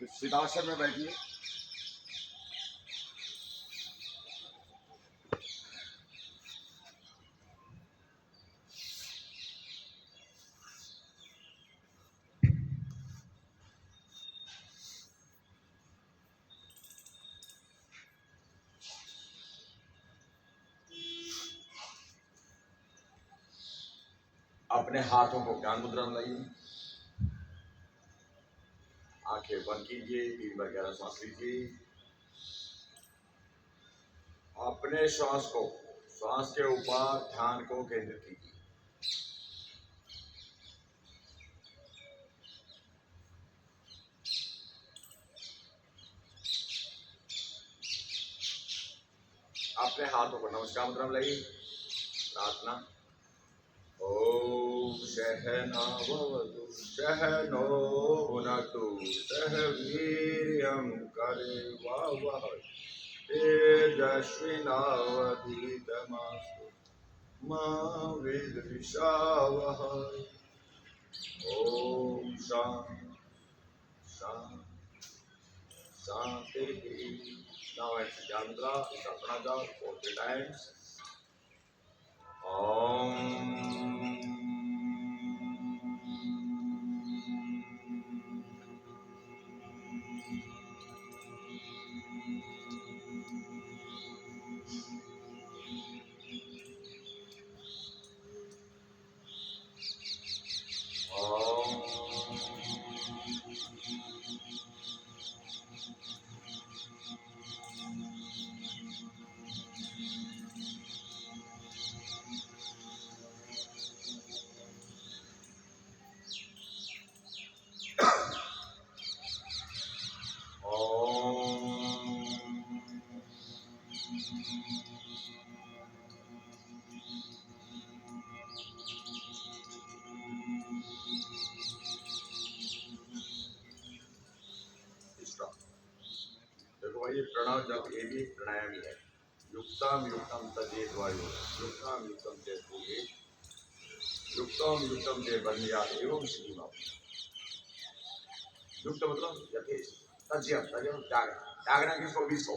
तो सिद्धासन में बैठिए। अपने हाथों को ज्ञान मुद्रा में लाइए, आंखें बंद कीजिए, 3 बार गहरा सांस लीजिए। अपने श्वास के ऊपर ध्यान को केंद्रित कीजिए। अपने हाथों को नमस्कार मुद्रा में लाइए। प्रार्थना। ओम सहना भवतु सहनो भुनक्तु सह वीर्यं करवावहै तेजस्विनावधीतमस्तु मा विद्विषावहै। Om Shanti. Now it's Chandra, Sapna Jal, 40 times. Om. देखो भाई, ये प्रणव जब ये भी प्राणायाम ही है। युक्तम युक्तम तदेत वायु, युक्तम युक्तम चेत भूये, युक्तम युक्तम चेत बन्यात् एवं श्रीमाम। युक्त मतलब यथेष्ट, तज्यम तज्यम त्याग, त्यागना किसको? विष को।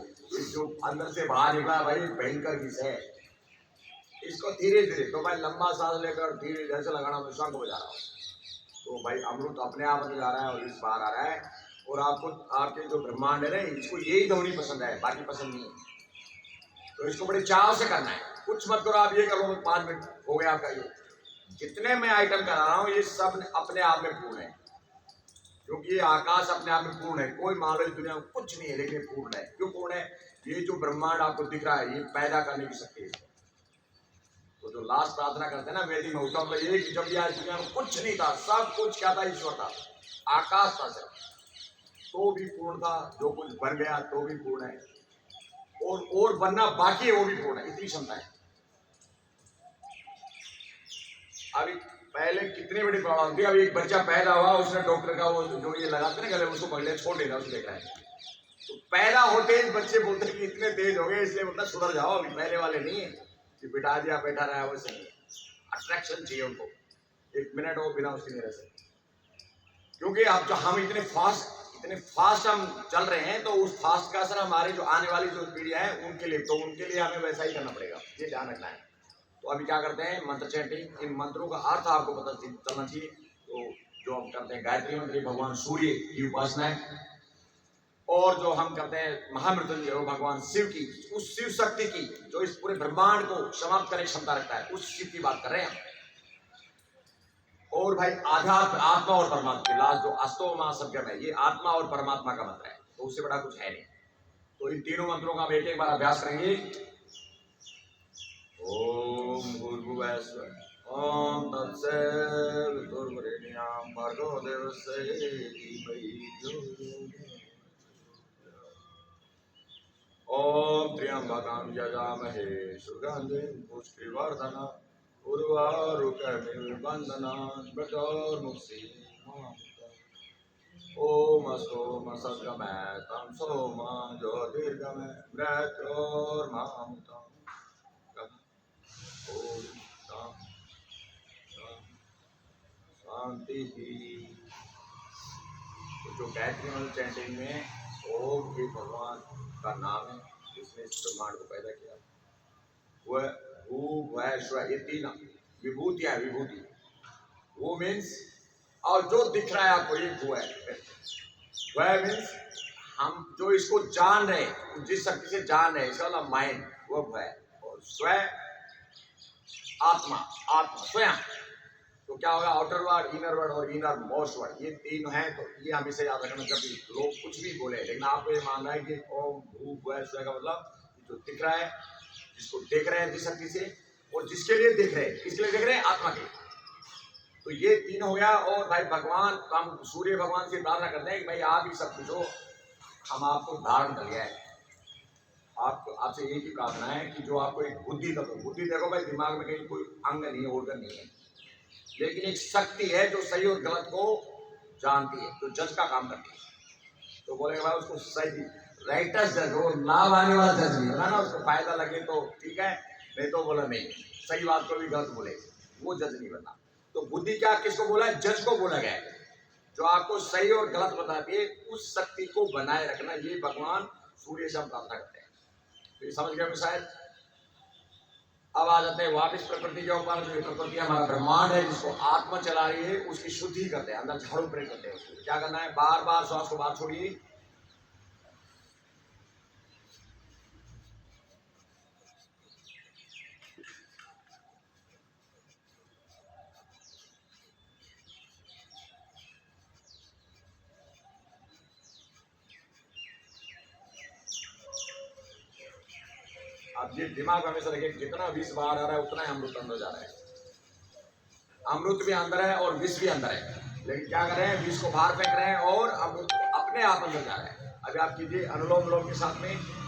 जो अंदर से बाहर निकला भाई भयंकर विष है, इसको धीरे धीरे, तो भाई लंबा सांस लेकर धीरे जैसे लगाना, मैं शंख बजा रहा हूँ तो भाई अमृत अपने आप अंदर जा रहा है और विष बाहर आ रहा है। और आपको आपके जो ब्रह्मांड है ना, इसको यही ध्वनि पसंद है, बाकी पसंद नहीं है। तो इसको बड़े चाव से करना है। कुछ मत करो, आप ये करो, 5 मिनट हो गया आपका। ये जितने मैं आइटम करा रहा हूँ ये सब अपने आप में पूर्ण है, क्योंकि ये आकाश अपने आप में पूर्ण है। कोई मान लो इस दुनिया में कुछ नहीं है, लेकिन पूर्ण है। क्यों पूर्ण है? ये जो ब्रह्मांड आपको दिख रहा है, ये पैदा करने की शक्ति है। तो जो लास्ट प्रार्थना करते हैं ना वेदी में, उसका मतलब ये कि जब ये दुनिया में कुछ नहीं था, सब कुछ क्या था? ईश्वर था, आकाश था सिर्फ, तो भी पूर्ण था। जो कुछ बन गया तो भी पूर्ण है, और बनना बाकी है वो भी पूर्ण है। इतनी क्षमता है। अभी पहले कितनी बड़ी प्रॉब्लम थी। अभी एक बच्चा पैदा हुआ, उसने डॉक्टर का वो जो ये लगाते ना गले, उसको पहले छोड़ देना, उसको देखा है। तो पैदा होते ही बच्चे बोलते हैं कि इतने तेज हो गए, इसलिए मतलब सुधर जाओ, अभी पहले वाले नहीं है कि बिठा दिया बैठा रहा है। वो सही है, अट्रैक्शन चाहिए उनको। 1 मिनट वो बिना उसके नहीं रह सकते, क्योंकि अब जो हम इतने फास्ट हम चल रहे हैं, तो उस फास्ट का असर हमारे जो आने वाली जो पीढ़ियां हैं उनके लिए, तो उनके लिए हमें वैसा ही करना पड़ेगा, ये ध्यान रखना है। तो अभी क्या करते हैं? मंत्र चैंटिंग। इन मंत्रों का अर्थ आपको पता चलना चाहिए। तो जो हम करते हैं गायत्री मंत्र, भगवान सूर्य की उपासना है। और जो हम करते हैं महामृत्युंजय, वो भगवान शिव की, उस शिव शक्ति की जो इस पूरे ब्रह्मांड को समाप्त करने की क्षमता रखता है, उस शिव की बात कर रहे हैं हम। और भाई आध्यात्म, आत्मा और परमात्मा के लास्ट जो अस्तो महासंज्ञम है, ये आत्मा और परमात्मा का मंत्र है, तो उससे बड़ा कुछ है नहीं। तो इन तीनों मंत्रों का हम एक बार अभ्यास करेंगे। ओम भूर्भुवः स्वः ओम तत्सवितुर्वरेण्यं भर्गो देवस्य धीमहि धियो यो न प्रचोदयात्। ओम त्र्यंबकं यजामहे सुगन्धिं पुष्टिवर्धनम् उर्वारुकमिव बन्धनान् मृत्योर्मुक्षीयमामृतम्। ओम सोम सद्गमय तं सोम ज्योतिर्गमय मृत्योर्मामृतम्। ओम शांति। तो जो गायत्री मंत्र चैंटिंग में ओम के भगवान का नाम है जिसने इस ब्रह्मांड को पैदा किया। वह भू भय स्व ये तीन विभूतियां विभूति वो मीन्स और जो दिख रहा है आपको ये वो है वह मीन्स हम जो इसको जान रहे हैं जिस शक्ति से जान रहे हैं इसका मतलब माइंड वो है और स्व आत्मा आत्मा स्वयं। तो क्या होगा आउटर वर्ड इनर वर्ड और इनर मोस्ट वर्ड ये तीन है। तो ये हमेशा याद रखना जब भी लोग कुछ भी बोले लेकिन आपको ये मान रहा है कि ओम भू भय स्व का मतलब जो दिख रहा है जिसको देख रहे हैं जिस शक्ति से और जिसके लिए देख रहे हैं किसके लिए देख रहे हैं आत्मा के। तो ये तीन हो गया। और भाई भगवान हम सूर्य भगवान से प्रार्थना करते हैं कि भाई आप ही सब कुछ हो हम आपको धारण कर लिया है। आपको आपसे एक ही प्रार्थना है कि जो आपको एक बुद्धि तत्व बुद्धि देखो भाई दिमाग में कहीं कोई अंग नहीं है organ नहीं है लेकिन एक शक्ति है जो सही और गलत को जानती है जो जज का काम करती है। तो बोलेगा भाई उसको सही राइटर्स जज वो नाम आने वाला जज नहीं होगा ना उसको फायदा लगे तो ठीक है नहीं तो बोला नहीं सही बात को भी गलत बोले वो जज नहीं बनना। तो बुद्धि क्या किसको बोला है जज को बोला गया है जो आपको सही और गलत बताती है उस शक्ति को बनाए रखना ये भगवान सूर्य से हम प्रार्थना करते हैं। तो ये समझ गए शायद। अब आ जाते हैं वापिस प्रकृति के ऊपर। जो प्रकृति हमारा ब्रह्मांड है जिसको आत्मा चला रही है उसकी शुद्धि करते हैं अंदर झाड़ू प्रेम करते हैं। उसको क्या करना है बार बार श्वास को बाहर छोड़िए अब ये दिमाग हमेशा रखिए जितना विष बाहर आ रहा है उतना ही अमृत अंदर जा रहा है। अमृत भी अंदर है और विष भी अंदर है लेकिन क्या कर रहे हैं विष को बाहर फेंक रहे हैं और अमृत अपने आप अंदर जा रहा है। अभी आप कीजिए अनुलोम विलोम के साथ में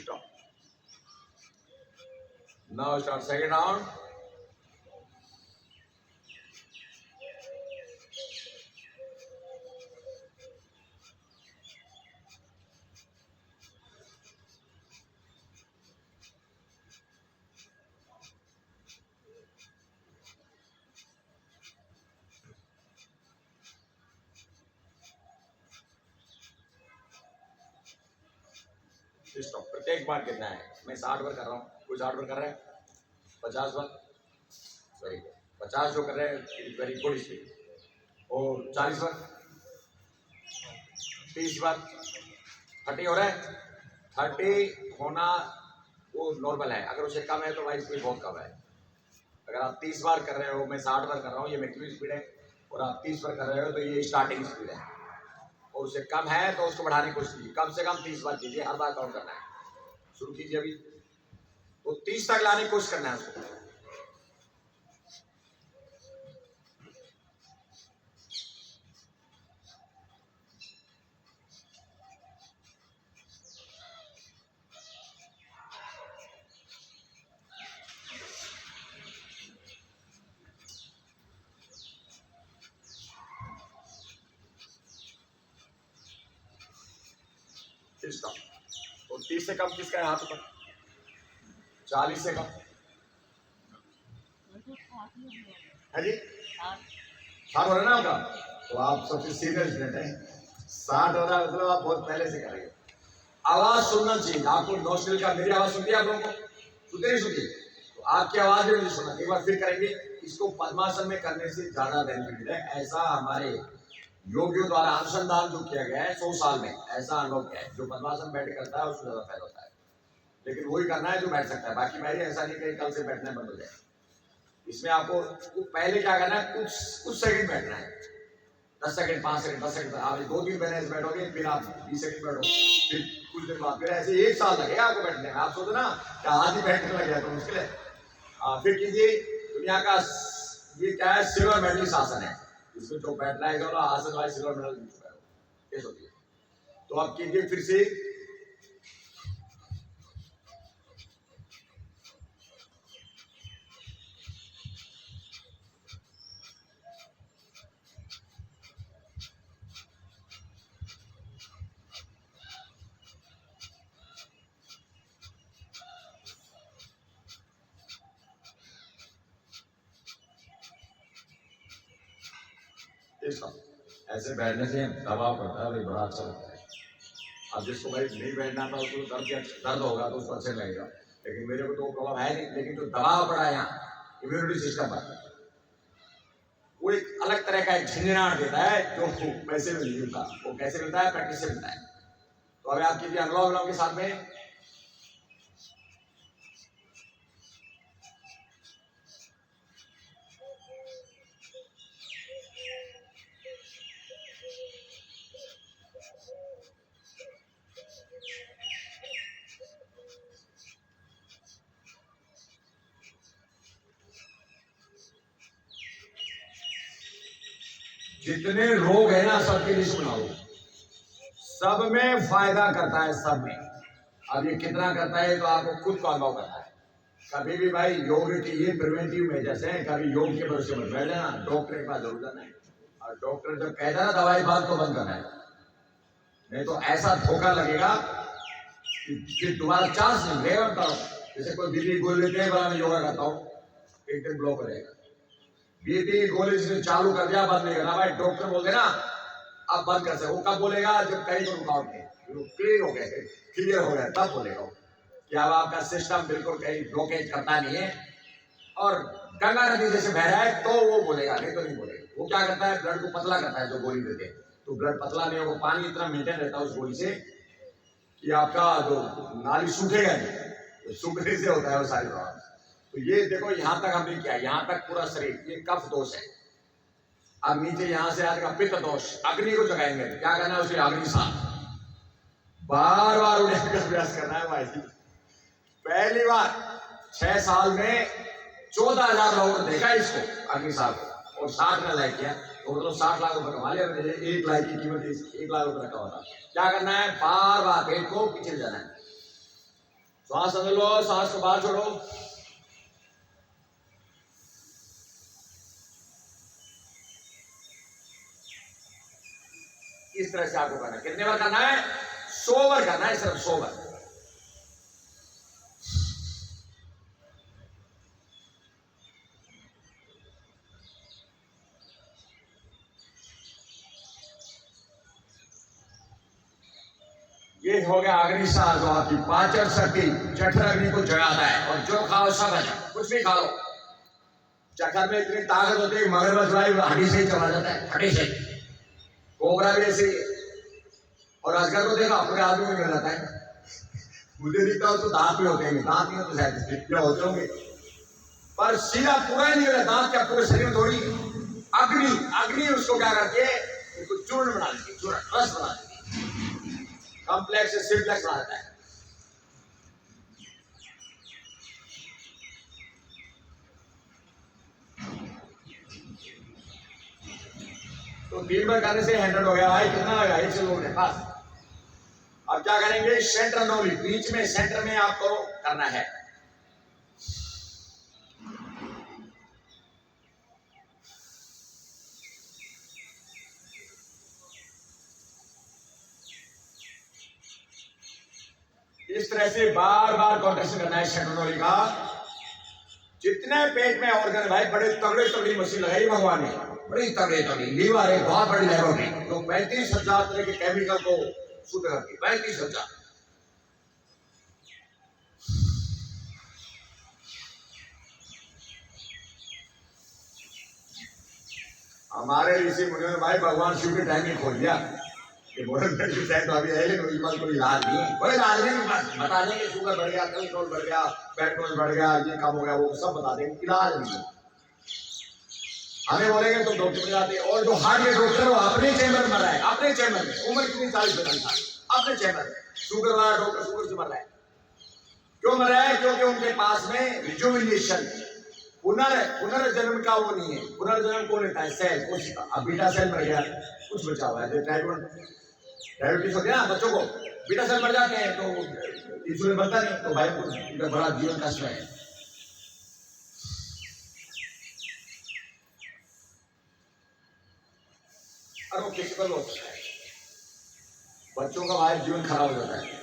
stop. Now start second round. Stop. प्रत्येक बार कितना है मैं 60 बार कर रहा हूँ कोई 60 बार कर रहा है 50 बार सॉरी 50 जो कर रहे हैं वेरी गुड स्पीड और 40 बार 30 बार 30 हो रहा है 30 होना वो नॉर्मल है। अगर उससे कम है तो भाई स्पीड बहुत कम है। अगर आप 30 बार कर रहे हो मैं 60 बार कर रहा हूँ ये मैक्सिमम स्पीड है और आप 30 बार कर रहे हो तो ये स्टार्टिंग स्पीड है और उससे कम है तो उसको बढ़ाने की कोशिश कीजिए कम से कम 30 बार कीजिए हर बार काउंट करना है। शुरू कीजिए अभी तो 30 तक लाने की कोशिश करना है उसको। तो 30 से कम किसका है हाथ पर 40 से कम है जी 60 हो रहा है ना आपका तो आप सबसे सीनियर स्टूडेंट है 60 हो रहा है मतलब आप बहुत पहले से करेंगे। आवाज सुनना चाहिए आपको नौशल का मेरी आवाज सुनती है आप लोगों को सुनते नहीं सुनती तो आपकी आवाज भी मुझे सुनना एक बार फिर करेंगे। इसको पद्मासन में करने से ज्यादा बेनिफिट है। ऐसा हमारे योगियों द्वारा अनुसंधान जो किया गया है 100 साल में ऐसा अनुभव किया है जो पद्मासन बैठ करता है उसको ज्यादा फायदा होता है। लेकिन वही करना है जो बैठ सकता है बाकी भाई ऐसा नहीं कि कल से बैठना बंद हो जाए। इसमें आपको पहले क्या करना है कुछ सेकंड बैठना है 10 सेकंड 5 सेकंड 10 सेकंड आप 2-3 महीने ऐसे बैठोगे फिर आप 20 सेकंड बैठो फिर कुछ दिन बाद फिर ऐसे 1 साल लगेगा आपको बैठने में। आप सोचो ना कि आज ही बैठने लग गया तो मुश्किल है। फिर कीजिए दुनिया का ये क्या है सिल्वर मेडलिस्ट आसन है इसमें जो बैठ रहा है आसन वाले सिल्वर मेडल जीत चुका है ये सोचिए। तो आप कीजिए फिर से सिस्टम। ऐसे बैठने से दबाव पड़ता है, बड़ा अच्छा लगता है। अब जिसको भाई नहीं बैठना था उसको दर्द होगा तो उसको अच्छा लगेगा, लेकिन मेरे को तो वो प्रॉब्लम है नहीं। लेकिन जो दबाव पड़ा है यहाँ इम्यूनिटी सिस्टम पर, वो एक अलग तरह का एक झंझनाट देता है जो पैसे में नहीं मिलता। वो कैसे मिलता है? प्रैक्टिस से मिलता है। तो अभी आप कीजिए अनुलोम विलोम के साथ में। जितने रोग है ना सबकी लिस्ट बनाओ, सब में फायदा करता है, सब में। अब ये कितना करता है तो आपको खुद को अनुभव करना है। कभी भी भाई योग के ये प्रिवेंटिव मेजर्स हैं, कभी योग के भरोसे मत बैठ जाना, डॉक्टर के पास जरूर जाना है। और डॉक्टर जब कहता है ना दवाई बात तो बंद करना है, नहीं तो ऐसा धोखा लगेगा कि तुम्हारा चांस नहीं रहेगा। बताओ, जैसे कोई बीपी गोली लेते हैं, मैं योगा करता हूँ, एक दिन ब्लॉक हो जाएगा। बीपी गोली जिसने चालू कर दिया बंद नहीं करना भाई, डॉक्टर बोल देना अब बंद कर सकते। वो कब बोलेगा? जब कहीं तो रुकावट नहीं, क्लियर हो गए, क्लियर हो गया तब बोलेगा कि अब आपका सिस्टम बिल्कुल कहीं ब्लॉकेज करता नहीं है और गंगा नदी जैसे बह रहा है, तो वो बोलेगा, नहीं तो नहीं बोलेगा। वो क्या करता है? ब्लड को पतला करता है जो गोली देते हैं, तो ब्लड पतला नहीं होगा, पानी इतना मेंटेन रहता है उस गोली से कि आपका जो नाली सूखेगा नहीं, तो सूखने से होता है वो सारी प्रॉब्लम। तो ये देखो यहां तक हमने किया, यहां तक पूरा शरीर, ये कफ दोष है। अब नीचे यहां से आएगा पित्त दोष, अग्नि को जगाएंगे। क्या करना है? उसे अग्नि साथ बार बार उड़ने का प्रयास करना है भाई। पहली बार 6 साल में 14,000 लोगों ने देखा इसको, अग्नि साथ, और 60 ने लाइक किया, तो मतलब 60 लाख रुपए कमा लिया। एक लाइक की कीमत 1 लाख रुपए का होता। क्या करना है? बार बार पेट को पीछे जाना है, श्वास अंदर लो, सांस को बाहर छोड़ो। इस तरह से आपको करना है। कितने बार करना है? 100 बार करना है, सिर्फ 100 बार। ये हो गया अग्नि साह, जो आपकी पाचन शक्ति जठर अग्नि को जगाता है। और जो खाओ सब अच्छा, कुछ भी खा लो, जठर में इतनी ताकत होती है, मगरमच्छ भाई हड्डी से ही चला जाता है, हड्डी से। कोबरा भी ऐसे ही है। और अजगर को देखा अपने आदमी में मिल जाता है। मुझे दिखता हो तो दांत भी होते हैं, दांत नहीं हो तो शायद क्या होते होंगे, पर सीधा पूरा ही नहीं होता दांत, क्या पूरे शरीर में थोड़ी। अग्नि, अग्नि उसको क्या करती है? उसको चूर्ण बना देती है, चूर्ण, रस बना देती है, कॉम्प्लेक्स से सिंप्लेक्स बना देता है। तो 3 बार करने से 100 हो गया भाई। कितना हो गया? 100 लोग ने पास। अब क्या करेंगे? सेंटर नोली, बीच में सेंटर में आपको करना है। इस तरह से बार बार कॉन्ट्रेक्शन करना है सेंटर नोली का। जितने पेट में ऑर्गन भाई, बड़े तगड़े तगड़ी मशीन लगाई भगवान ने, बड़ी तगड़ी तगड़ी। लीवर है बहुत बड़ी लेबोरेटरी, तो 35,000 तरह के केमिकल को शुद्ध करती, 35,000। हमारे ऋषि मुनियों ने भाई भगवान शिव के टाइम में खोल दिया कि मॉडर्न मेडिसिन है, तो अभी है लेकिन उसके पास कोई इलाज नहीं है, कोई इलाज नहीं। बस बता देंगे शुगर बढ़ गया, कोलेस्ट्रॉल बढ़ गया, बैड कोलेस्ट्रॉल बढ़ गया, ये कम हो गया, वो सब बता देंगे, इलाज नहीं है। हमें बोलेंगे तो डॉक्टर में जाते हैं, और जो हार्ट के डॉक्टर हो अपने चैम्बर में रहा है, अपने चैम्बर में, उम्र कितनी 40-45 साल, अपने चैम्बर में। शुगर वाला डॉक्टर शुगर से मर रहा है, क्यों मर रहा है? क्योंकि उनके पास में रिजुविनेशन, पुनर्जन्म का वो नहीं है। पुनर्जन्म कौन लेता है? सेल, कोशिका। अब बीटा सेल मर गया, कुछ बचा हुआ है। डायबिटीज हो गया बच्चों को, बीटा सेल मर जाते हैं तो इंसुलिन बनता नहीं, तो भाई उनका बड़ा जीवन कष्ट है। और वो किसी पर होता है, बच्चों का भाई जीवन खराब हो जाता है।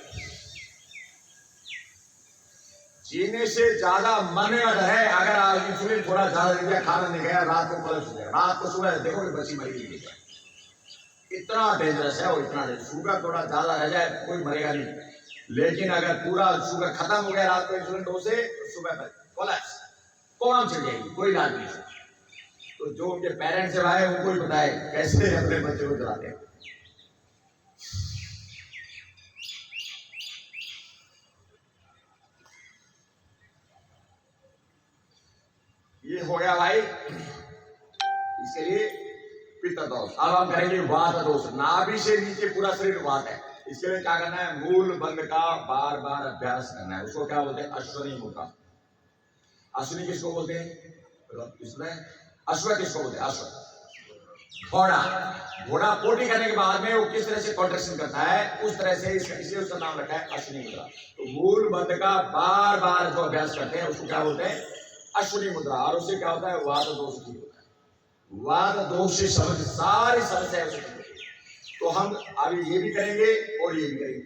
जीने से ज्यादा मरने का डर है। अगर इंसुलिन थोड़ा ज्यादा दे दिया, खाना नहीं गया, रात को कोलेप्स हो गया, रात को सुबह देखो बच्ची मरी गई। इतना डेंजरस है वो, इतना डेंजरस। शुगर थोड़ा ज्यादा रह जाए कोई मरेगा नहीं, लेकिन अगर पूरा शुगर खत्म हो गया रात को इंसुलिन डोज से, तो सुबह तक कोलैप्स, कौन चल जाएगी, कोई इलाज नहीं है। तो जो उनके पेरेंट्स है भाई, उनको ही बताए कैसे अपने बच्चे को चलाते हैं। ये हो गया भाई इसके लिए पित्त दोष। अब हम करेंगे वात दोष। नाभि से नीचे पूरा शरीर वात है, इसके लिए क्या करना है, मूल बंद का बार बार अभ्यास करना है। उसको क्या बोलते हैं, अश्वनी मुद्रा। अश्वनी किसको बोलते हैं, इसमें अश्व किसको बोलते हैं, अश्व घोड़ा। घोड़ा पोटी करने के बाद में वो किस तरह से कॉन्ट्रेक्शन करता है, उस तरह से इसलिए उसका नाम रखा है अश्वनी मुद्रा। तो मूल बंद का बार बार जो अभ्यास करते हैं उसको क्या बोलते हैं, अश्वनी मुद्रा। और उससे क्या होता है, वात दोष ठीक होता है। वात दोष से सारी समस्या है। तो हम अभी ये भी करेंगे और ये भी करेंगे,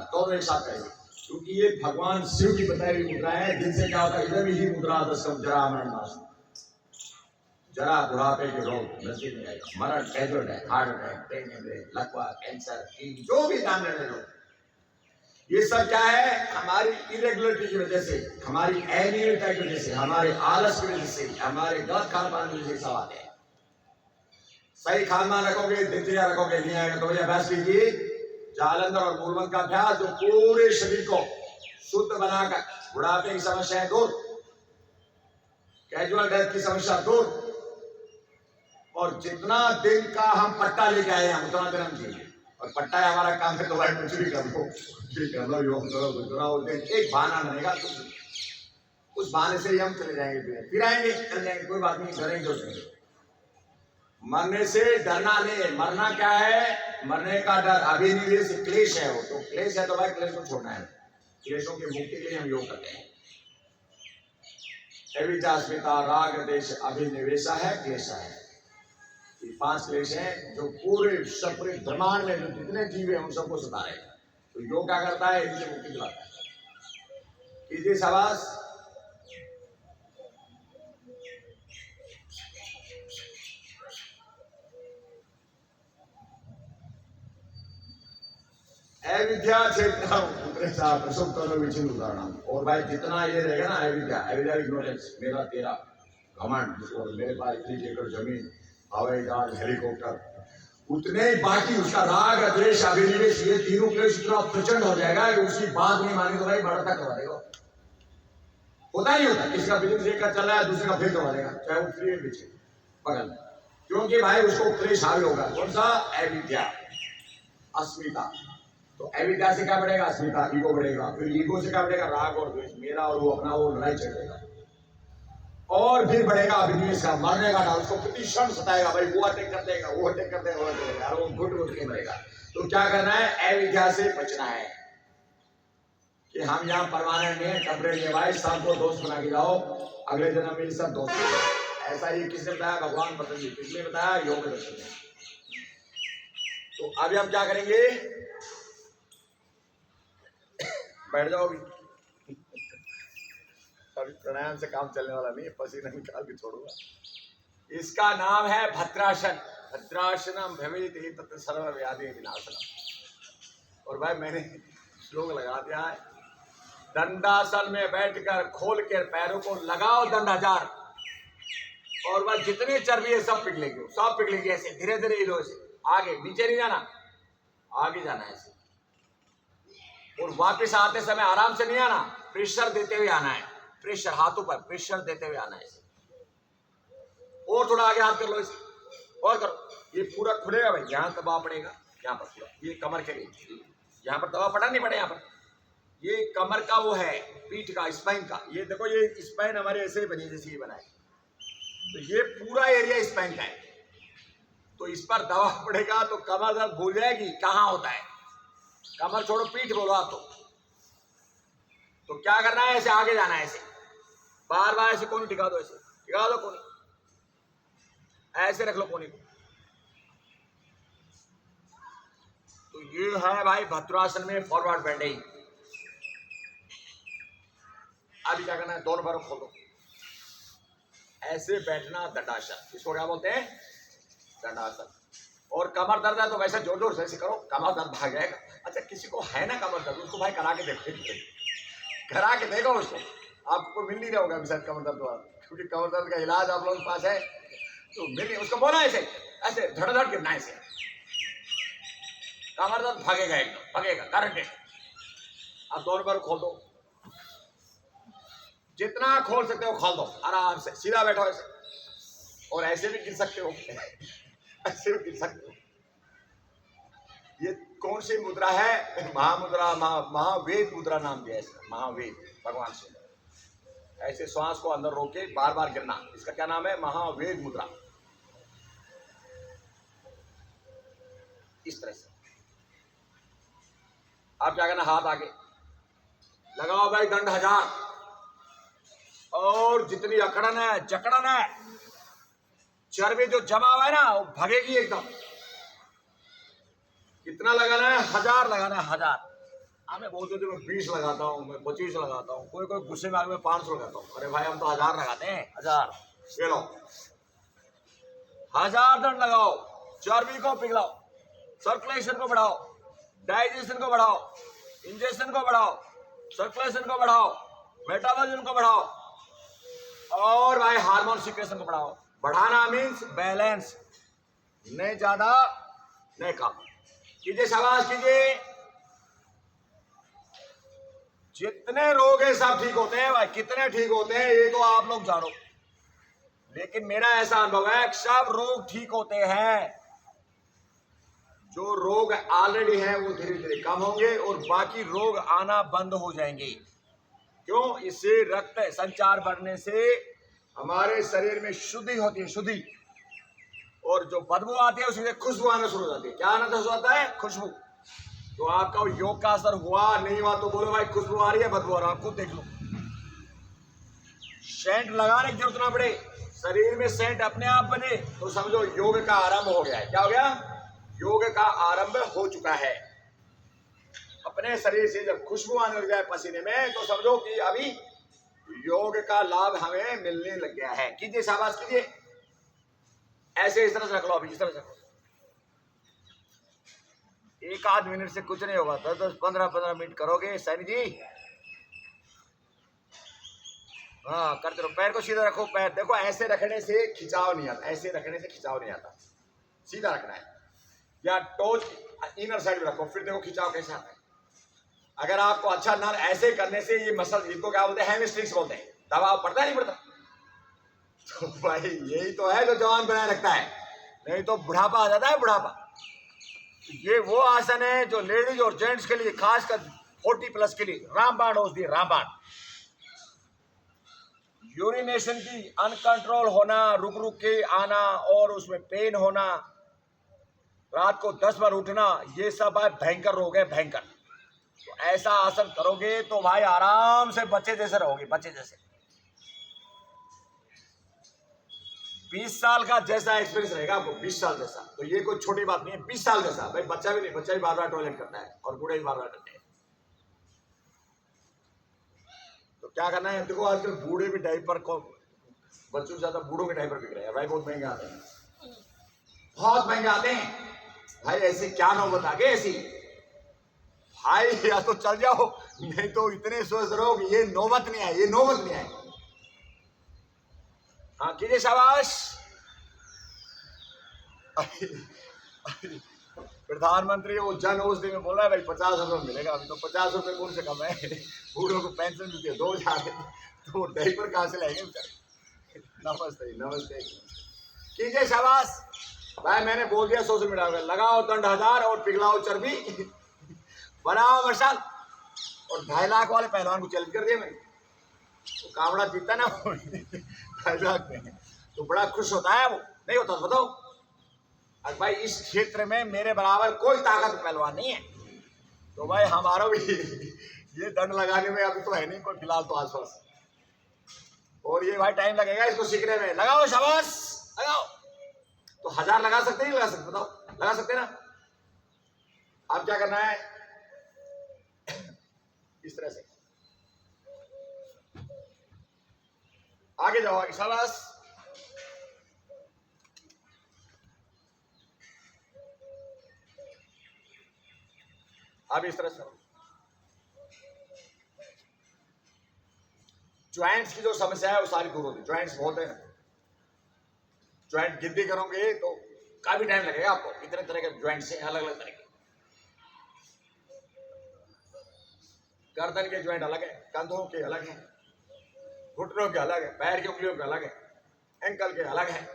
दोनों एक साथ करेंगे, क्योंकि ये भगवान शिव की बताई हुई मुद्रा है, जिनसे क्या होता है, इधर ही मुद्रा दशम जरा मरण नाश। जरा बुढ़ापे के रोग नजदीक नहीं आएगा, मरण कैजुअल है, हार्ट अटैक, ब्रेन हेमरेज, लकवा, कैंसर, जो भी नाम लेने लो, ये सब क्या है, हमारी इरेगुलरिटी की वजह से, हमारी अनियमितता की वजह से, हमारे आलस की वजह से, हमारे गलत खान पान की वजह से सब आते हैं। सही खान पान रखोगे, दिनचर्या रखोगे, नहीं आएगा। तो भैया अभ्यास कीजिए जालंधर और मूलमंत्र का अभ्यास, जो पूरे शरीर को शुद्ध बनाकर बुढ़ापे की समस्या दूर, कैजुअल डेथ की समस्या दूर, और जितना दिन का हम पट्टा लेके आए हैं उतना दिन हम जिएंगे। और पट्टा है हमारा काम है, तो भाई कुछ भी कर लो, कर लो, योग करो, गुजराओ, एक बहाना बनेगा, उस बहाने से ही हम चले जाएंगे, फिर आएंगे, चल जाएंगे, कोई बात नहीं, करेंगे जो करेंगे। मरने से डरना नहीं। मरना क्या है, मरने का डर अभिनिवेश क्लेश है। वो तो क्लेश है, तो भाई क्लेश को छोड़ना है। क्लेशों की मुक्ति के लिए हम योग करते हैं। अविद्या, अस्मिता, राग, देश, अभिनिवेशा है, क्लेशा है। ये 5 क्लेश हैं जो पूरे ब्रह्मांड में जो जितने जीव हैं उन सबको सता रहे हैं। तो योग क्या करता है, इनसे मुक्ति दिलाता है। कीजिए शाबाश। अविद्या क्षेत्र उदाहरण। और भाई जितना ये रहेगा ना, अविद्या इग्नोरेंस, मेरा तेरा घमंड, मेरे पास इतनी एकड़ जमीन, हवाई जहाज, हेलीकॉप्टर, उतने ही बाकी उसका राग, द्वेष, अभिनिवेश, ये तीनों क्लेश इतना प्रचंड हो जाएगा कि उसकी बात नहीं मानी तो भाई बढ़ता करवा देगा। होता ही होता है, किसी का बिजनेस एक का चल रहा है, दूसरे का फेल करवा देगा, चाहे वो फ्री में बेचे बगल में, क्योंकि भाई उसको क्लेश हावी होगा। कौन सा, अविद्या, अस्मिता। तो अविद्या से क्या बढ़ेगा, अस्मिता, ईगो बढ़ेगा। फिर ईगो से क्या बढ़ेगा, राग और द्वेष, मेरा और वो अपना, वो लड़ाई चढ़ेगा। और फिर बढ़ेगा अभिनिवेश का, मरने का डर, उसको प्रतिक्षण सताएगा, भाई वो अटैक कर देगा, वो अटैक कर देगा, वो अटैक करेगा, वो घुट घुट के मरेगा। तो क्या करना है, अविद्या से बचना है कि हम यहाँ परमानेंट नहीं, टेम्परेरी है भाई। सबको दोस्त बना के जाओ, अगले जन्म में सब दोस्त। ऐसा ही किसने बताया, भगवान पतंजलि। किसने बताया, योग दर्शन ने। तो अभी हम क्या करेंगे, बैठ जाओ अभी। अभी प्राणायाम से काम चलने वाला नहीं है, पसीना निकाल के छोड़ूंगा। इसका नाम है भद्रासन। भद्रासनम भवेत तत्र सर्व व्याधि विनाशनम। और भाई मैंने श्लोक लगा दिया है, दंडासन में बैठकर खोल के पैरों को लगाओ दंड 1000, और वह जितने चर्बी है सब पिघलेगी, सब पिघलेगी। ऐसे धीरे धीरे हिलो, ऐसे आगे, नीचे नहीं जाना, आगे जाना है ऐसे। और वापस आते समय आराम से नहीं आना, प्रेशर देते हुए आना है, प्रेशर हाथों पर प्रेशर देते हुए आना है ऐसे। और थोड़ा आगे हाथ कर लो इसे, और करो, ये पूरा खुलेगा भाई। यहाँ दबाव पड़ेगा, यहाँ पर पूरा, ये कमर के लिए, यहाँ पर दबाव पड़ा नहीं पड़े, यहाँ पर ये कमर का वो है, पीठ का, स्पाइन का। ये देखो, ये स्पाइन हमारे ऐसे बनी जैसे ये बना है, तो ये पूरा एरिया स्पाइन का है। तो इस पर दबाव पड़ेगा तो कमर दर्द भूल जाएगी कहाँ होता है। कमर छोड़ो, पीठ बोलो आप। तो क्या करना है, ऐसे आगे जाना है, ऐसे बार बार ऐसे कोनी टिका दो, ऐसे टिका दो कोनी, ऐसे रख लो कोनी को। तो ये है भाई भद्रासन में फॉरवर्ड बेंडिंग। अभी क्या करना है, दोनों पैरों खोलो, ऐसे बैठना दंडासन, इसको क्या बोलते हैं, दंडासन। और कमर दर्द है तो वैसे जोर जोर से ऐसे करो, कमर दर्द भाग जाएगा। अच्छा किसी को है ना कमर दर्द, उसको भाई करा के देखो, करा के देखो उसको, आपको मिल नहीं रहा होगा अभी शायद कमर दर्द वाला, क्योंकि कमर दर्द का इलाज आप लोगों के पास है तो मिल नहीं। उसको बोला ऐसे ऐसे धड़धड़ गिरना, ऐसे कमर दर्द भागेगा, एकदम भागेगा, गारंटी। आप दोनों पैर खोल दो, जितना खोल सकते हो खोल दो, आराम से सीधा बैठो ऐसे, और ऐसे भी गिर सकते हो, ऐसे भी गिर सकते हो। ये कौन सी मुद्रा है, महामुद्रा, महावेद मुद्रा नाम दिया है इसका, महावेद भगवान से। ऐसे श्वास को अंदर रोक के बार बार गिरना, इसका क्या नाम है, महावेद मुद्रा। इस तरह से आप क्या करना, हाथ आगे लगाओ भाई, दंड 1000, और जितनी अकड़न है, जकड़न है, चर्बी जो जमा हुआ है ना वो भगेगी एकदम। कितना लगाना है, 1000 लगाना है, 1000। हमें बोलते थे मैं 20 लगाता हूँ, मैं 25 लगाता हूँ, कोई कोई गुस्से में आगे मैं 500 लगाता हूँ। अरे भाई हम तो 1000 लगाते हैं, 1000। ये लो 1000 दंड लगाओ, चर्बी को पिघलाओ, सर्कुलेशन को बढ़ाओ, डाइजेशन को बढ़ाओ, इंजेक्शन को बढ़ाओ, सर्कुलेशन को बढ़ाओ, मेटाबॉलिज्म को बढ़ाओ, और भाई हार्मोन सिक्रेशन को बढ़ाओ। बढ़ाना मीन्स बैलेंस, नहीं ज्यादा नहीं कम। कीजिए, शाबाश कीजिए। जितने रोग है सब ठीक होते हैं भाई, कितने ठीक होते हैं ये तो आप लोग जानो, लेकिन मेरा ऐसा अनुभव है कि सब रोग ठीक होते हैं। जो रोग ऑलरेडी हैं वो धीरे धीरे कम होंगे और बाकी रोग आना बंद हो जाएंगे। क्यों? इससे रक्त संचार बढ़ने से हमारे शरीर में शुद्धि होती है, शुद्धि, और जो बदबू आती है उससे खुशबू आना शुरू हो जाती है। क्या आना शुरू होता है? खुशबू। तो आपका योग का असर हुआ नहीं हुआ तो बोलो भाई खुशबू आ रही है, बदबू आ रहा है, आप खुद देख लो। सेंट लगाने की जरूरत ना पड़े, शरीर में सेंट अपने आप बने तो समझो योग का आरंभ हो गया है। क्या हो गया? योग का आरंभ हो चुका है। अपने शरीर से जब खुशबू आने लग जाए पसीने में तो समझो कि अभी योग का लाभ हमें मिलने लग गया है। कीजिए, शाबाश कीजिए। ऐसे इस तरह से रख लो, अभी इस तरह से रख लो। एक आध मिनट से कुछ नहीं होगा, 10-10, 15-15 मिनट करोगे सैनी जी। हाँ करते रहो। पैर को सीधा रखो, पैर देखो ऐसे रखने से खिंचाव नहीं आता, ऐसे रखने से खिंचाव नहीं आता, सीधा रखना है। या टोच इनर साइड में रखो, फिर देखो खिंचाव कैसे आता है। अगर आपको अच्छा ना, ऐसे करने से ये मसल, इनको क्या बोलते हैं, हैमस्ट्रिंग्स बोलते हैं, दबाव पड़ता नहीं पड़ता। तो भाई यही तो है जो जवान बनाए रखता है, नहीं तो बुढ़ापा आ जाता है, बुढ़ापा। ये वो आसन है जो लेडीज और जेंट्स के लिए, खासकर 40+ के लिए रामबाण औषधि, रामबाण। यूरिनेशन की अनकंट्रोल होना, रुक रुक के आना और उसमें पेन होना, रात को 10 बार उठना, ये सब भाई भयंकर रोग है, भयंकर। तो ऐसा आसन करोगे तो भाई आराम से बच्चे जैसे रहोगे, बच्चे जैसे। 20 साल का जैसा एक्सपीरियंस रहेगा आपको, 20 साल जैसा, तो ये कोई छोटी बात नहीं है। 20 साल जैसा भाई, बच्चा भी नहीं, बच्चा भी बार बार टॉयलेट करता है और बूढ़े भी बार बार करते हैं। तो क्या करना है, देखो आजकल बूढ़े भी डायपर को, बच्चों से ज्यादा बूढ़ों के डायपर बिक रहे हैं भाई, बहुत महंगे आते हैं, बहुत महंगे आते हैं भाई। ऐसे क्या नौबत आ गई ऐसी भाई, या तो चल जाओ, नहीं तो इतने स्वस्थ रहो कि ये नौबत नहीं आए, ये नौबत नहीं आए। हाँ कीजिए, शाबाश। प्रधानमंत्री वो जन औषधि में बोल रहा है भाई 50 रुपये मिलेगा, अभी तो 50 रुपये कौन से कम है, बूढ़ों को पेंशन मिलती है 2000, तो डायपर कहाँ से लाएंगे बेचारे। नमस्ते, नमस्ते। कीजिए, शाबाश भाई। मैंने बोल दिया सोशल मीडिया में, लगाओ दंड 1000 और पिघलाओ चर्बी, बनाओ मशाल। और 2.5 लाख वाले पहलवान को चैलेंज कर दिया मैंने, तो कावड़ा जीता ना 2.5 लाख में, तो बड़ा खुश होता है वो, नहीं होता तो बताओ। और भाई इस क्षेत्र में मेरे बराबर कोई ताकत पहलवान नहीं है, तो भाई हमारा भी ये दंड लगाने में अभी तो है नहीं कोई फिलहाल तो आसपास, और ये भाई टाइम लगेगा इसको सीखने में। लगाओ, शाबाश, लगाओ। तो 1000 लगा सकते नहीं लगा सकते, बताओ? लगा सकते ना। अब क्या करना है, इस तरह से आगे जाओ, आगे, शाबाश। अब इस तरह से ज्वाइंट्स की जो समस्या है वो सारी दूर होती है। ज्वाइंट्स बहुत है, ज्वाइंट गिनती करोगे तो काफी टाइम लगेगा आपको। इतने तरह के ज्वाइंट्स हैं, अलग अलग तरह के। गर्दन के ज्वाइंट अलग है, कंधों के अलग है, घुटनों के अलग है, पैर की उंगलियों के अलग है, एंकल के अलग है।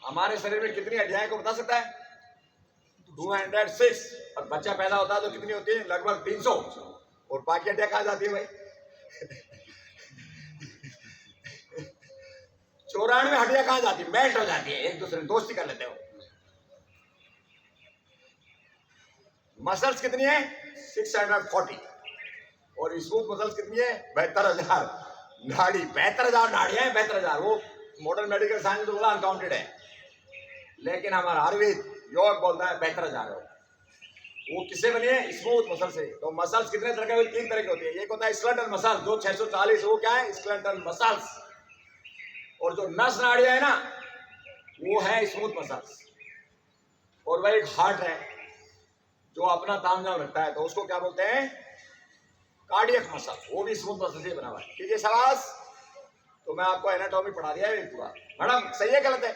हमारे शरीर में कितनी हड्डियां को बता सकता है? 206। और बच्चा पैदा होता है तो कितनी होती है? लगभग 300। और बाकी हड्डियां कहां जाती है भाई? 94 हड्डियां कहां जाती है? मेल्ट हो जाती है, एक दूसरे में दोस्ती कर लेते हो। मसल्स कितनी है? 640। और स्मूथ मसल्स कितनी है? 72,000 नाड़ी। 72,000 नाड़ियां हैं, 72,000। वो मॉडर्न मेडिकल साइंस तो बोला अनकाउंटेड है, लेकिन हमारा आयुर्वेद योग बोलता है 72,000। वो किससे बनी है? स्मूथ मसल से। तो मसल्स कितने तरह के? 3 तरह के होते हैं। एक होता है स्केलेटल मसल, जो 640, वो क्या है? Skeletal muscles. और जो नस नाड़ियां है ना, वो है स्मूथ मसल्स। और वह एक हार्ट है जो अपना तामझाम रखता है, तो उसको क्या बोलते हैं? Cardiac muscle. वो भी स्मूथ मसल से बना हुआ है। ठीक है, शाबाश। तो मैं आपको एनाटॉमी पढ़ा दिया है पूरा। मैडम सही है गलत है?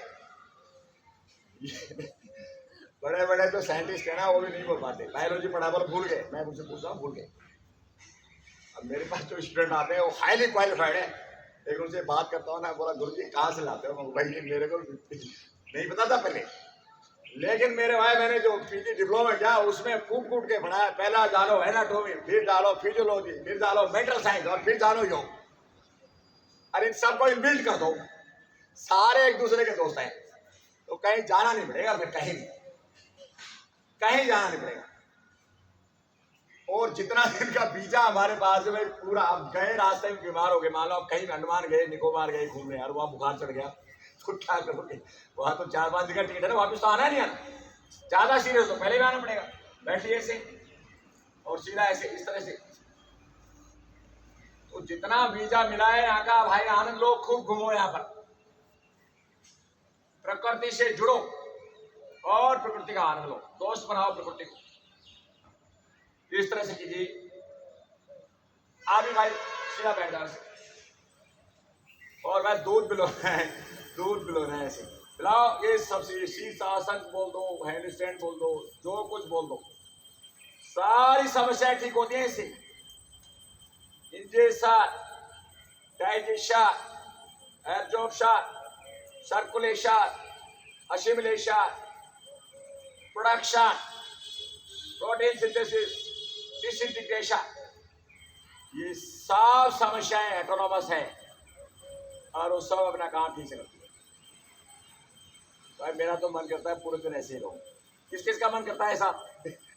बड़े बड़े जो साइंटिस्ट है ना, वो भी नहीं बोल पाते। बायोलॉजी पढ़ा पर भूल गए। मैं मुझसे पूछ रहा हूँ, भूल गए। अब मेरे पास जो स्टूडेंट आते हैं वो हाईली क्वालिफाइड है, लेकिन उनसे बात करता हूँ ना, बोला गुरु जी कहाँ से लाते हो? भाई मेरे को नहीं पता था पहले, लेकिन मेरे भाई मैंने जो पीजी डिप्लोमा किया उसमें कूट कूट के पढ़ाया। पहला जानो एनाटॉमी, फिर डालो फिजियोलॉजी, फिर डालो मेंटल साइंस, और फिर जानो योग। अरे इन सबको इनबिल्ट कर दो, सारे एक दूसरे के दोस्त हैं, तो कहीं जाना नहीं पड़ेगा। फिर कहीं जाना नहीं पड़ेगा। और जितना दिन का वीजा हमारे पास है भाई, पूरा आप गए रास्ते में बीमार हो गए, मान लो आप कहीं अंडमान गए, निकोबार गए घूमने, और वहाँ बुखार चढ़ गया, तो क्या करोगे? वहाँ तो 4-5 दिन का टिकट है ना, वापस तो आना है नहीं आना। ज्यादा सीरियस तो पहले भी आना पड़ेगा। बैठिए ऐसे और सीधा ऐसे, इस तरह से। तो जितना वीजा मिला है यहाँ का भाई आनंद लो, खूब घूमो। यहाँ पर प्रकृति से जुड़ो और प्रकृति का आनंद लो, दोस्त बनाओ प्रकृति को। इस तरह से कीजिए। आप भी भाई सीधा बैठ जाओ से, और भाई दूध पिलो है, दूध पिलो है ऐसे पिलाओ। ये सबसे शीर्षासन बोल दो, हैंड स्टैंड बोल दो, जो कुछ बोल दो, सारी समस्याएं ठीक होती हैं इससे। Injection, digestion, absorption, circulation, assimilation, production, protein synthesis, disintegration, ये सब समस्याएं ऑटोनॉमस है, और वो सब अपना काम ठीक से करती है। भाई मेरा तो मन करता है पूरे दिन ऐसे ही रहूं। किस किस का मन करता है ऐसा?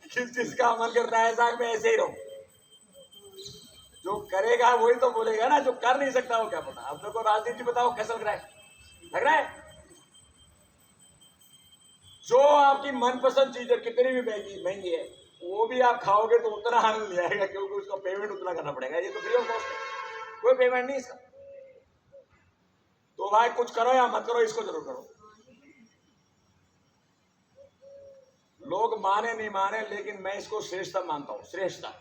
किस किस का मन करता है ऐसा मैं ऐसे ही रहूं? जो करेगा वही तो बोलेगा ना, जो कर नहीं सकता वो क्या पता। अब देखो राजनीति बताओ कैसा लग रहा है? लग रहा है जो आपकी मनपसंद चीज है, कितनी भी महंगी है, वो भी आप खाओगे तो उतना आनंद नहीं आएगा, क्योंकि उसका पेमेंट उतना करना पड़ेगा। ये तो फ्री ऑफ कॉस्ट है, कोई पेमेंट नहीं इसका। तो भाई कुछ करो या मत करो, इसको जरूर करो। लोग माने नहीं माने, लेकिन मैं इसको श्रेष्ठता मानता हूं, श्रेष्ठता।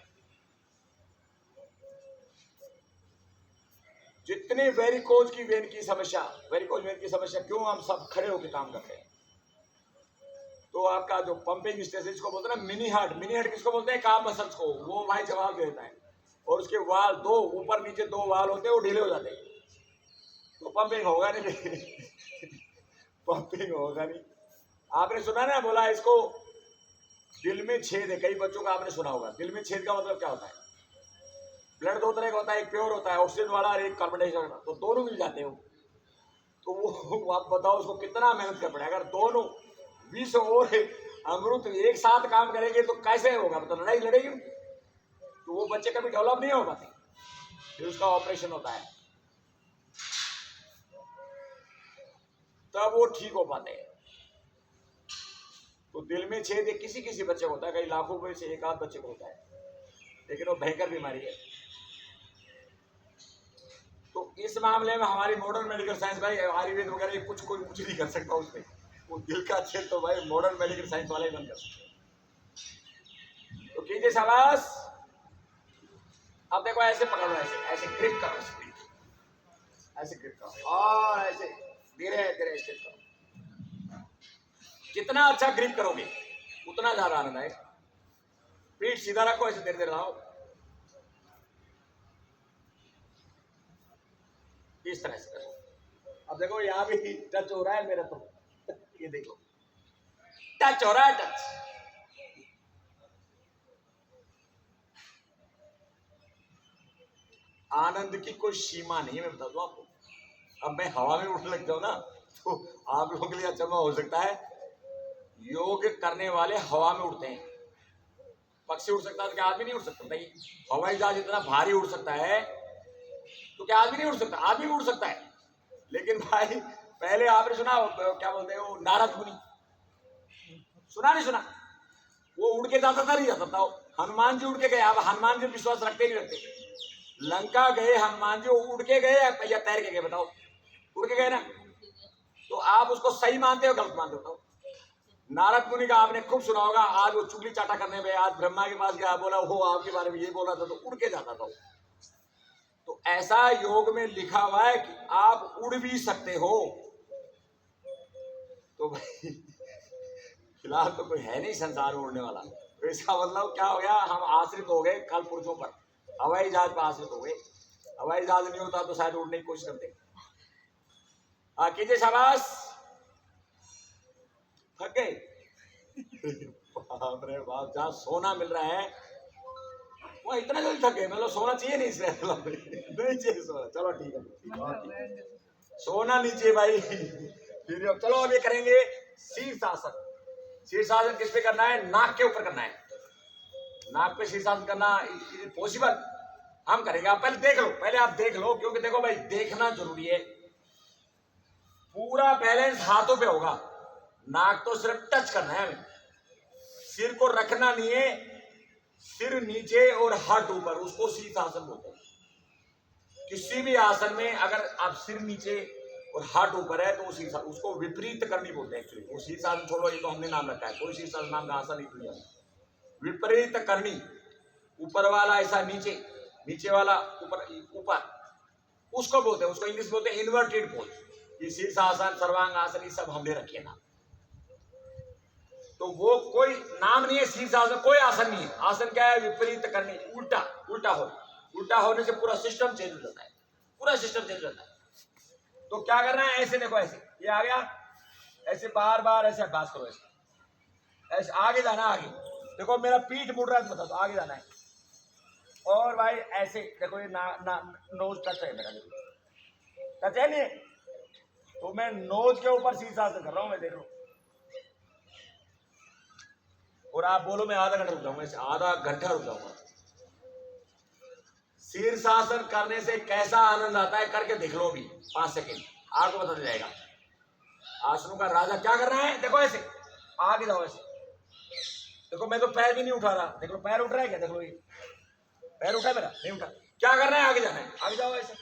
जितनी वेरिकोज की वेन की समस्या, वेरिकोज वेन की समस्या क्यों हम सब खड़े होकर काम करते हैं? तो आपका जो पंपिंग स्टेशन इसको बोलते हैं ना, मिनी हार्ट। मिनी हार्ट किसको बोलते हैं? काम मसल्स को। वो भाई जवाब देता है, और उसके वाल दो ऊपर नीचे 2 वाल होते हैं, वो ढीले हो जाते हैं, तो पंपिंग होगा नहीं। पंपिंग होगा नहीं। आपने सुना ना, बोला इसको दिल में छेद है। कई बच्चों का आपने सुना होगा। दिल में छेद का मतलब क्या होता है? ब्लड 2 तरह का होता है, एक प्योर होता है ऑक्सीजन वाला, और एक कार्बन डाइऑक्साइड वाला, तो दोनों मिल जाते हो। तो वो आप बताओ उसको कितना मेहनत कर पड़ेगा। अगर दोनों 20 और अमृत एक साथ काम करेंगे तो कैसे होगा? मतलब लड़ाई लड़ेगी, तो वो बच्चे कभी डेवलप नहीं हो पाते। फिर उसका ऑपरेशन होता है, तब वो ठीक हो पाते हैं। तो दिल में छेद किसी किसी बच्चे को होता है, कई लाखों में से एक आध बच्चे को होता है, लेकिन वो भयंकर बीमारी है। तो इस मामले में हमारी मॉडर्न मेडिकल साइंस भाई आयुर्वेद वगैरह ये कुछ कोई कुछ नहीं कर सकता उसमें। वो दिल का छेद तो भाई मॉडर्न मेडिकल साइंस वाले ही बंद कर सकते। तो कीजिए शाबाश। अब देखो ऐसे पकड़ो, ऐसे ऐसे ग्रिप करो, ऐसे ग्रिप करो और ऐसे धीरे धीरे स्टेप करो। जितना अच्छा ग्रिप करोगे उतना ज्यादा आनंद आएगा। पीठ सीधा रखो, ऐसे धीरे धीरे लाओ, इस तरह से करो। अब देखो यहाँ भी टच हो रहा है मेरा, तो ये देखो टच हो रहा है, टच। आनंद की कोई सीमा नहीं है, मैं बता दूं आपको। अब मैं हवा में उड़ने लग जाऊं ना तो आप लोगों के लिए अचंभा हो सकता है। योग करने वाले हवा में उड़ते हैं। पक्षी उड़ सकता है तो क्या आदमी नहीं उड़ सकता? नहीं। हवाई जहाज इतना भारी उड़ सकता है तो क्या आदमी नहीं उड़ सकता? आदमी भी उड़ सकता है। लेकिन भाई पहले आपने सुना क्या बोलते हैं वो नारद मुनि, सुना नहीं सुना? वो उड़ के जाता था, नहीं जाता था। हनुमान जी उड़ के गए। अब हनुमान जी विश्वास रखते नहीं रखते? लंका गए हनुमान जी, उड़ के गए या तैर के गए? बताओ। उड़ के गए ना। तो आप उसको सही मानते हो गलत मानते हो? नारद मुनि का आपने खूब सुना होगा। आज वो चुगली चाटा करने में आज ब्रह्मा के पास गया, बोला वो आपके बारे में ये बोला था, तो उड़ के जाता था। तो ऐसा योग में लिखा हुआ है कि आप उड़ भी सकते हो। तो भाई फिलहाल तो कोई है नहीं संसार में उड़ने वाला। तो इसका मतलब क्या हो गया? हम आश्रित हो गए कल पुरुषों पर, हवाई जहाज पर आश्रित हो गए। हवाई जहाज नहीं होता तो शायद उड़ने की कोशिश करते। हाँ कीजिए शाबाश। थक गए? बाप रे बाप, जहाँ सोना मिल रहा है वो इतना जल्दी थक गए? मतलब सोना चाहिए नहीं इसमें? नहीं चाहिए सोना। चलो ठीक है, सोना नहीं चाहिए भाई। फिर चलो अब ये करेंगे शीर्षासन। शीर्षासन किस पे करना है? नाक के ऊपर करना है। नाक पे शीर्षासन करना पॉसिबल हम करेंगे। आप पहले देख लो, पहले आप देख लो, क्योंकि देखो भाई देखना जरूरी है। पूरा बैलेंस हाथों पे होगा। नाक तो सिर्फ टच करना है हमें, सिर को रखना नहीं है। सिर नीचे और हाथ ऊपर, उसको शीर्षासन बोलते हैं। किसी भी आसन में अगर आप सिर नीचे और हाथ ऊपर है तो उसको विपरीत करनी बोलते हैं। एक्चुअली वो शीर्षासन छोड़ो, ये तो हमने नाम रखा है, कोई शीर्षासन नाम का आसन नहीं दुनिया में। विपरीत करनी, ऊपर वाला ऐसा नीचे, नीचे वाला ऊपर, ऊपर, उसको बोलते हैं, उसको इंग्लिश बोलते हैं इन्वर्टेड पोज। ये शीर्षासन, सर्वांग आसन, ये सब हमने रखे ना। तो वो कोई नाम नहीं है शीर्षासन, कोई आसन नहीं है। आसन क्या है? विपरीत करनी, उल्टा। उल्टा हो, उल्टा होने से पूरा सिस्टम चेंज हो जाता है, पूरा सिस्टम चेंज हो जाता है। तो क्या करना है? ऐसे देखो, ऐसे ये आ गया, ऐसे बार बार ऐसे अभ्यास करो, ऐसे ऐसे आगे जाना। आगे देखो मेरा पीठ मुड़ रहा है तो बता दो आगे जाना है। और भाई ऐसे देखो, ये नोज टच है मेरा, देखो टच है नहीं, तो मैं नोज के ऊपर शीर्षासन कर रहा हूं, मैं देख लो। और आप बोलो मैं आधा घंटा रुक जाऊंगा, ऐसे आधा घंटा रुक जाऊंगा। शीर्षासन करने से कैसा आनंद आता है करके देख लो भी, 5 सेकेंड, आपको पता चल जाएगा। आसनों का राजा क्या कर रहा है? देखो ऐसे आगे जाओ, ऐसे देखो। मैं तो पैर भी नहीं उठा रहा, देख लो पैर उठ रहा है क्या? देख लो, ये पैर उठा मेरा? नहीं उठा। क्या करना है? आगे जाना है, आगे जाओ ऐसे,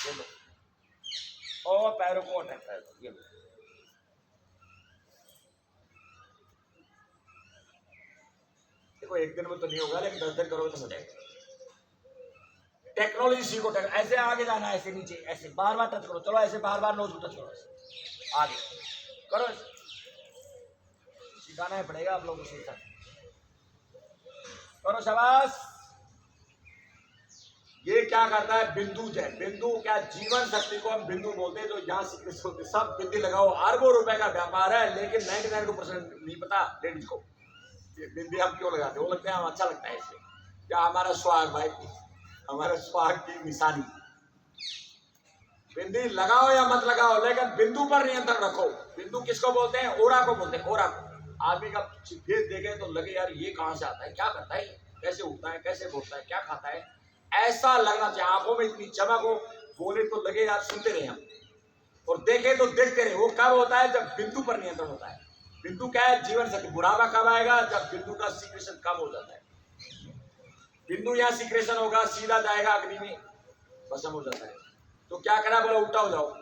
देखो। और पैरों को उठाए, पैर ये लो। देखो एक दिन में तो नहीं होगा, लेकिन 10 दिन करोगे तो हो जाएगा। टेक्नोलॉजी सीखो, ऐसे आगे जाना है, ऐसे नीचे, ऐसे बार बार टच करो। चलो ऐसे बार बार नोज को टच करो, ऐसे आगे करो। सिखाना है पड़ेगा आप लोगों को, सीखा करो, शाबाश। ये क्या करता है? बिंदु जय। बिंदु क्या? जीवन शक्ति को हम बिंदु बोलते हैं। जो यहाँ सब बिंदी लगाओ, अरबों रुपए का व्यापार है, लेकिन 99% नहीं पता लेडीज को ये बिंदी हम क्यों लगाते। वो लगता है हम अच्छा लगता है इससे, क्या हमारा स्वाग भाई, हमारे स्वाग की निशानी। बिंदी लगाओ या मत लगाओ, लेकिन बिंदु पर नियंत्रण रखो। बिंदु किसको बोलते हैं? ओरा को बोलते हैं, ओरा को। आदमी का फेस देखे तो लगे यार ये कहां से आता है, क्या करता है, कैसे उठता है, कैसे बोलता है, क्या खाता है, ऐसा लगना चाहिए। आंखों में इतनी चमक हो, बोले तो लगे यार सुनते रहे हम, और देखे तो देखते रहे। वो कब होता है? जब बिंदु पर नियंत्रण होता है। बिंदु क्या है? जीवन शक्ति। बुढ़ापा कब आएगा? जब बिंदु का सीक्रेशन कम हो जाता है। बिंदु यहाँ सीक्रेशन होगा, सीधा जाएगा अग्नि में, भस्म हो जाता है। तो क्या करना, बोला उल्टा हो जाओ।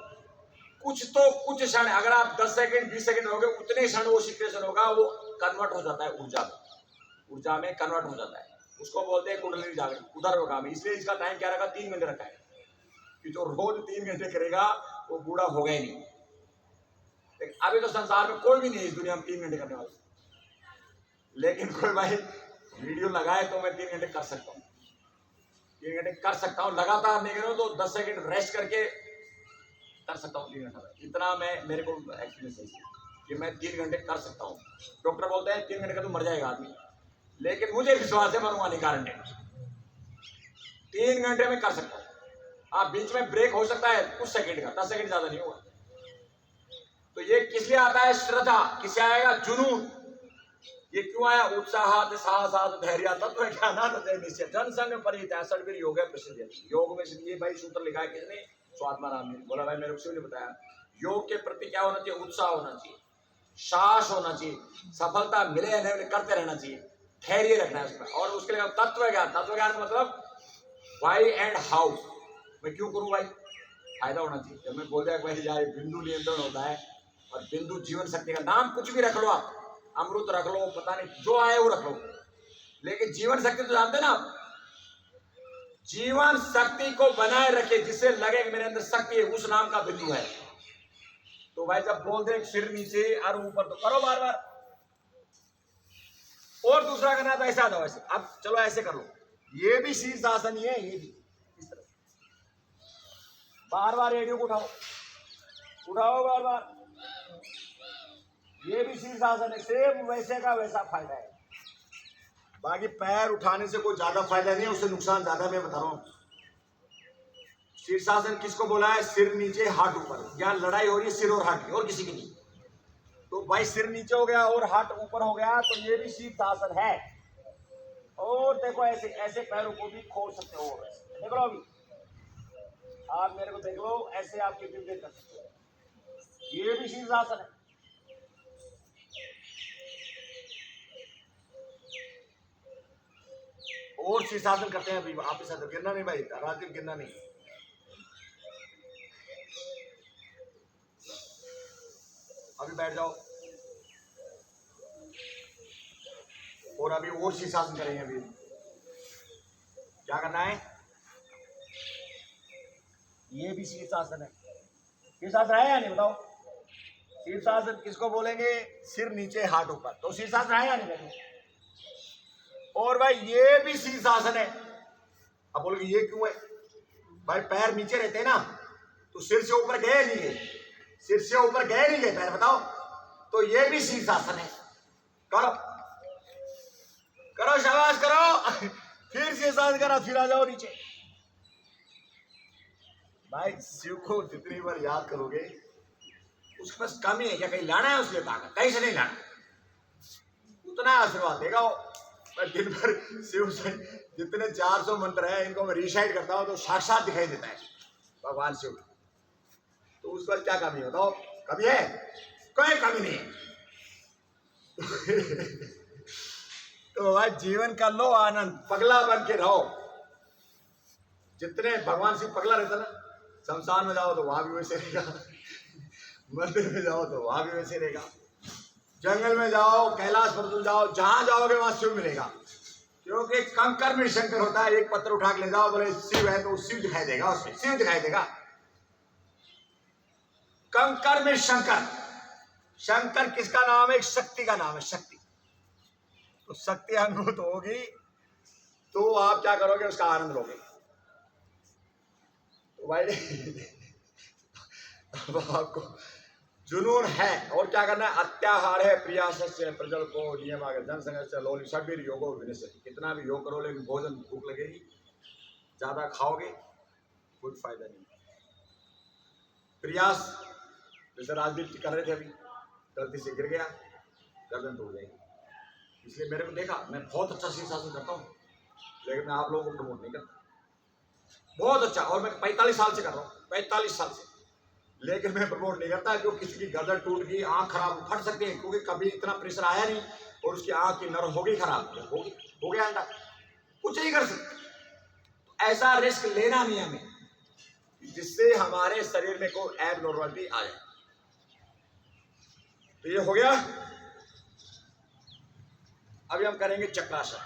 कुछ क्षण, अगर आप 10 सेकंड 20 सेकंड रहोगे, उतने क्षण वो सिचुएशन होगा, वो कन्वर्ट हो जाता है ऊर्जा में कन्वर्ट हो जाता है। उसको बोलते हैं कुंडलिनी जागरण, उधर होगा। इसलिए इसका टाइम क्या रखा, 3 घंटे रखा है कि जो रोज 3 घंटे करेगा वो बूढ़ा होगा ही नहीं। लेकिन अभी तो संसार में कोई भी नहीं है इस दुनिया में 3 घंटे करने वाला, लेकिन कोई भाई वीडियो लगाए तो मैं 3 घंटे कर सकता हूँ, 3 घंटे कर सकता हूँ। लगातार नहीं करूँ तो 10 सेकंड रेस्ट करके कर सकता हूँ 3 घंटा। इतना मेरे को एक्सपीरियंस है कि मैं 3 घंटे कर सकता हूँ। डॉक्टर बोलते हैं 3 घंटे का तो मर जाएगा आदमी, लेकिन मुझे विश्वास है मरूंगा नहीं गारंटी। 3 घंटे में कर सकता हूँ। आप बीच में ब्रेक हो सकता है कुछ सेकंड का, 10 सेकंड ज्यादा नहीं होगा। तो ये किस लिए आता है, श्रद्धा। किसे आएगा, जुनून। ये क्यों आया, उत्साहात साहसात धैर्य तत्व ज्ञानात निश्चय जनसंग परिहिता सड़वीर योग है प्रसिद्ध। योग में ये भाई सूत्र लिखा है किसने, स्वात्मा राम ने। बोला भाई मेरे को क्यों नहीं बताया। योग के प्रति क्या होना चाहिए, उत्साह होना चाहिए, साहस होना चाहिए, सफलता मिले या नहीं करते रहना चाहिए, धैर्य रखना है उसमें। और उसके लिए तत्व ज्ञान मतलब वाई एंड हाउ, मैं क्यों करूं भाई, फायदा होना चाहिए। जब मैं बोल दिया भाई यार बिंदु नियंत्रण होता है, और बिंदु जीवन शक्ति का नाम कुछ भी रख लो आप, अमृत रख लो, पता नहीं जो आए वो रख लो, लेकिन जीवन शक्ति तो जानते ना आप। जीवन शक्ति को बनाए रखे, जिससे लगे कि मेरे अंदर शक्ति है, उस नाम का बिंदु है। तो भाई जब बोल दे सिर नीचे और ऊपर, तो करो बार बार। और दूसरा करना तो ऐसा आ जाओ, ऐसे। अब चलो ऐसे कर लो, ये भी शीर्षासन ही है, ये भी इस तरह बार बार रेडियो को उठाओ बार बार। ये भी शीर्षासन है, सेम वैसे का वैसा फायदा है। बाकी पैर उठाने से कोई ज्यादा फायदा नहीं है, उससे नुकसान ज्यादा, मैं बता रहा हूं। शीर्षासन किसको बोला है, सिर नीचे हाथ ऊपर। यहाँ लड़ाई हो रही है सिर और हाथ की, और किसी की नहीं। तो भाई सिर नीचे हो गया और हाथ ऊपर हो गया, तो ये भी शीर्षासन है। और देखो ऐसे ऐसे पैरों को भी खोल सकते हो, देख लो अभी आप मेरे को देख लो, ऐसे आपके दिल देख कर सकते हो, ये भी शीर्षासन है। और शीर्षासन करते हैं अभी आप इस साथ, गिरना नहीं भाई, राजदीप गिरना नहीं। अभी बैठ जाओ, और अभी और शीर्षासन करेंगे। अभी क्या करना है, ये भी शीर्षासन है। शीर्षासन है या नहीं बताओ, शीर्षासन किसको बोलेंगे, सिर नीचे हाथ ऊपर, तो शीर्षासन है या नहीं। और भाई ये भी शीर्षासन है। अब बोलोगे ये क्यों है भाई, पैर नीचे रहते हैं ना, तो सिर से ऊपर गए नहीं गए, सिर से ऊपर गए नहीं गए पैर, बताओ। तो ये भी शीर्षासन है। करो करो, शाबाश करो, फिर शीर्षासन करो, फिर आ जाओ नीचे। भाई शिव को जितनी बार याद करोगे, उसके पास कमी है क्या, कहीं लाना है उसके ताकत, कहीं से नहीं लाना, उतना आशीर्वाद देगा वो। मैं दिन भर शिव से जितने 400 मंत्र है, इनको मैं रिसाइट करता हूँ, तो साक्षात दिखाई देता है भगवान शिव। तो उस पर क्या कमी बताओ, कमी है, कोई कमी नहीं है। तो भाई जीवन का लो आनंद, पगला बन के रहो। जितने भगवान शिव पगला रहता ना, शमशान में जाओ तो वहां भी वैसे रहेगा, मंदिर में जाओ तो वहां भी वैसे रहेगा, जंगल में जाओ, कैलाश पर्वत जाओ, जहां जाओगे वहां शिव मिलेगा। क्योंकि कंकर में शंकर होता है। एक पत्थर उठा के ले जाओ, बोले शिव है, तो शिव दिखाई देगा, उसमें शिव दिखाई देगा। कंकर में शंकर, शंकर किसका नाम है, शक्ति का नाम है, शक्ति। तो शक्ति अनुभूत होगी तो आप क्या करोगे, उसका आनंद लोगे। तो भाई अब आपको जुनून है, और क्या करना है, अत्याहार है प्रियासस्य प्रजल को नियम आगे जनसंघर्ष लोली सभी योगो विनिश्चित। कितना भी योग करो, लेकिन भोजन भूख लगेगी, ज्यादा खाओगे कोई फायदा नहीं। प्रयास जैसे राजदीप जी कर रहे थे, अभी गलती से गिर गया, गर्दन टूट जाएगी। इसलिए मेरे को देखा, मैं बहुत अच्छा शीर्षासन करता हूँ, लेकिन मैं आप लोगों को प्रमोट नहीं करता, बहुत अच्छा। और मैं 45 साल से कर रहा हूँ, 45 साल से, लेकिन मैं प्रमोट नहीं करता। जो किसी की गर्दन टूट गई, आंख खराब, फट सकती है, क्योंकि कभी इतना प्रेशर आया नहीं, और उसकी आंख की नर्व हो गई खराब, हो गया अंडा, कुछ नहीं कर सकते। ऐसा रिस्क लेना नहीं हमें, जिससे हमारे शरीर में कोई एबनॉर्मलिटी आ जाए। तो ये हो गया। अभी हम करेंगे चक्रासन।